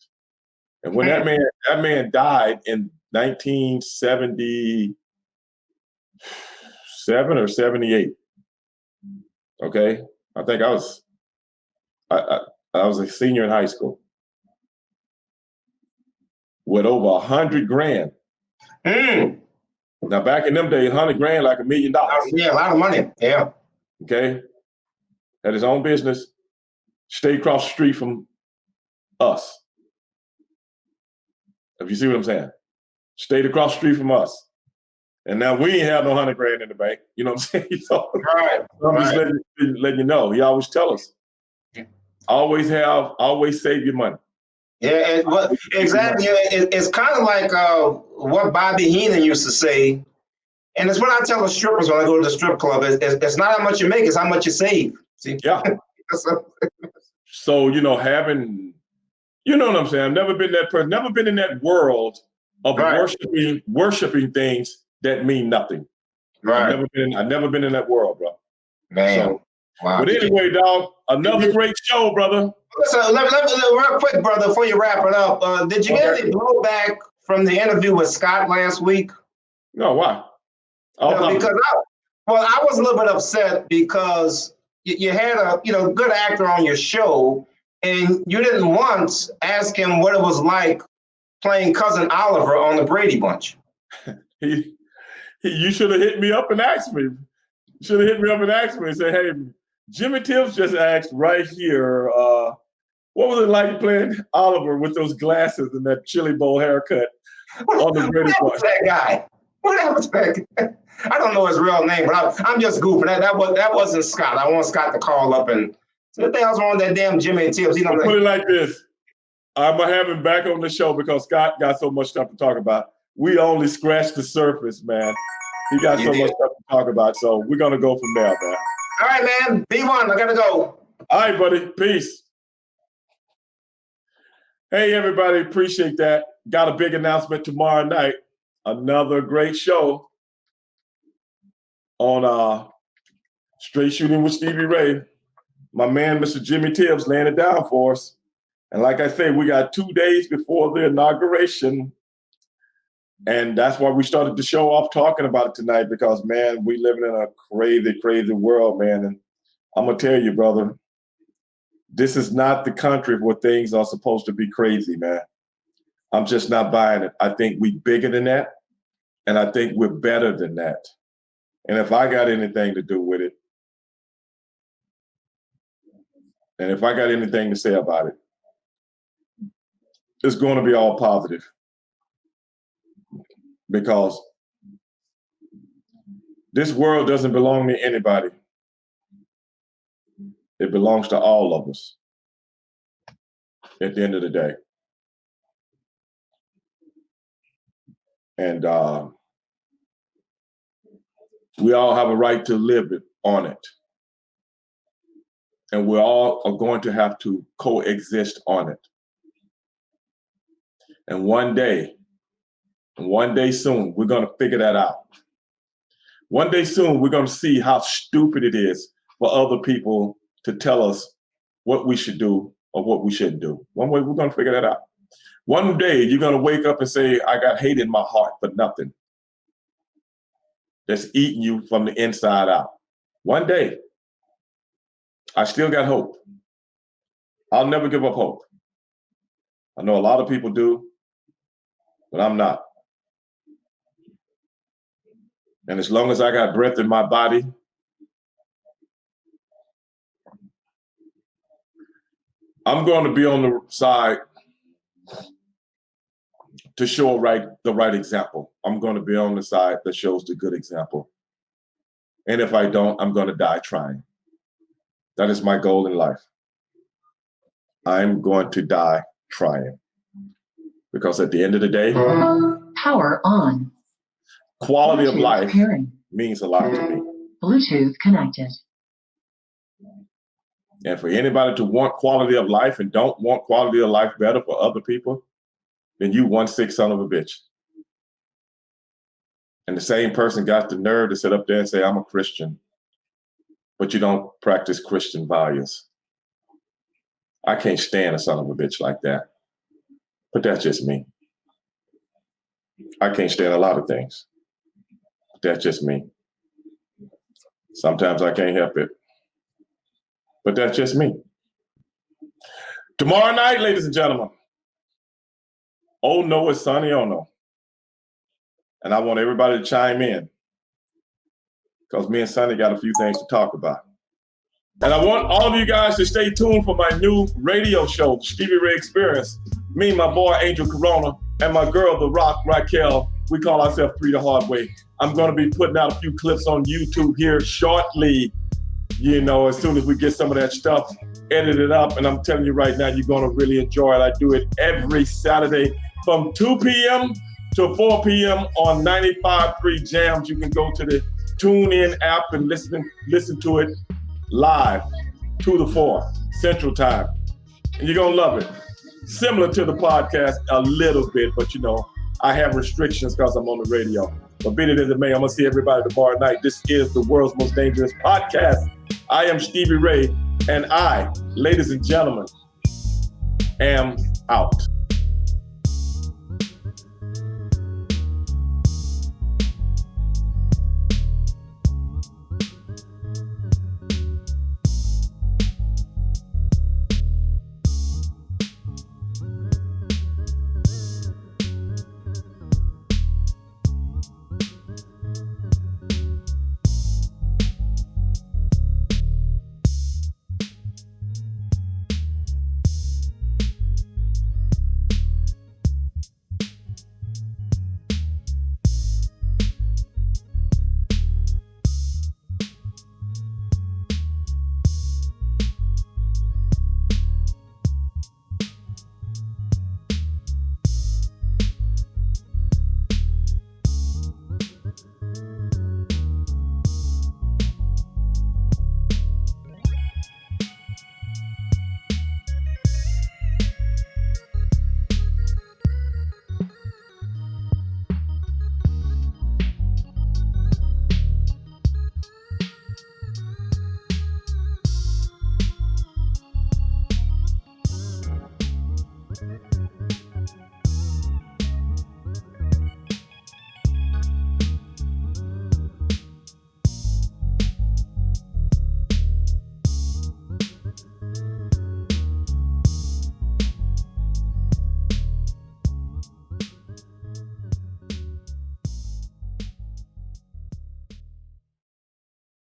And when that man died in 1977 or 78, okay, I think I was a senior in high school with over $100,000. Now, back in them days, $100,000 like $1 million. Yeah, a lot of money. Yeah. Okay. Had his own business, stayed across the street from us. If you see what I'm saying, stayed across the street from us. And now we ain't have no $100,000 in the bank. You know what I'm saying? So, right. I'm just letting you know. He always tell us, always save your money. Yeah, exactly. It's kind of like what Bobby Heenan used to say, and it's what I tell the strippers when I go to the strip club. It's not how much you make; it's how much you save. See? Yeah. So having, you know what I'm saying. I've never been that person. Never been in that world of worshiping things that mean nothing. Right. I've never been in that world, bro. Man. So, wow. But anyway, dog, another great show, brother. Listen, let me real quick, brother, before you wrap it up. Did you get any blowback from the interview with Scott last week? No, why? Because I was a little bit upset because you had a good actor on your show, and you didn't once ask him what it was like playing Cousin Oliver on the Brady Bunch. You should have hit me up and asked me. And say, hey, Jimmy Tibbs just asked right here, what was it like playing Oliver with those glasses and that chili bowl haircut on the Brady Bunch? What happened to that guy? I don't know his real name, but I'm just goofing. That wasn't Scott. I want Scott to call up and say, what the hell's wrong with that damn Jimmy Tibbs? Put it like this. I'm going to have him back on the show because Scott got so much stuff to talk about. We only scratched the surface, man. He got so much stuff to talk about. So we're going to go from there, man. All right, man. B1, I got to go. All right, buddy. Peace. Hey, everybody. Appreciate that. Got a big announcement tomorrow night. Another great show on Straight Shooting with Stevie Ray. My man, Mr. Jimmy Tibbs, laying it down for us. And like I say, we got 2 days before the inauguration. And that's why we started the show off talking about it tonight, because, man, we living in a crazy, crazy world, man. And I'm going to tell you, brother, this is not the country where things are supposed to be crazy, man. I'm just not buying it. I think we bigger than that, and I think we're better than that. And if I got anything to do with it, and if I got anything to say about it, it's going to be all positive. because this world doesn't belong to anybody. It belongs to all of us at the end of the day. And we all have a right to live on it. And we all are going to have to coexist on it. And one day soon, we're going to figure that out. One day soon, we're going to see how stupid it is for other people to tell us what we should do or what we shouldn't do. One way, we're going to figure that out. One day, you're going to wake up and say, I got hate in my heart for nothing. That's eating you from the inside out. One day, I still got hope. I'll never give up hope. I know a lot of people do, but I'm not. And as long as I got breath in my body, I'm going to be on the side to show the right example. I'm going to be on the side that shows the good example. And if I don't, I'm going to die trying. That is my goal in life. I'm going to die trying. Because at the end of the day, power on. Quality of Bluetooth life pairing. means a lot to me. Bluetooth connected. And for anybody to want quality of life and don't want quality of life better for other people, then you one sick son of a bitch. And the same person got the nerve to sit up there and say, I'm a Christian, but you don't practice Christian values. I can't stand a son of a bitch like that. But that's just me. I can't stand a lot of things. But that's just me. Sometimes I can't help it. But that's just me. Tomorrow night, ladies and gentlemen, oh no, it's sunny, oh no. And I want everybody to chime in because me and Sonny got a few things to talk about. And I want all of you guys to stay tuned for my new radio show, the Stevie Ray Experience. Me, my boy, Angel Corona, and my girl, The Rock, Raquel. We call ourselves Three the Hard Way. I'm going to be putting out a few clips on YouTube here shortly. You know, as soon as we get some of that stuff edited up. And I'm telling you right now, you're going to really enjoy it. I do it every Saturday from 2 p.m. to 4 p.m. on 95.3 Jams. You can go to the TuneIn app and listen to it live, 2 to 4 Central Time. And you're going to love it. Similar to the podcast a little bit, but you know, I have restrictions because I'm on the radio. But be it as it may, I'm going to see everybody tomorrow night. This is the world's most dangerous podcast. I am Stevie Ray, and I, ladies and gentlemen, am out.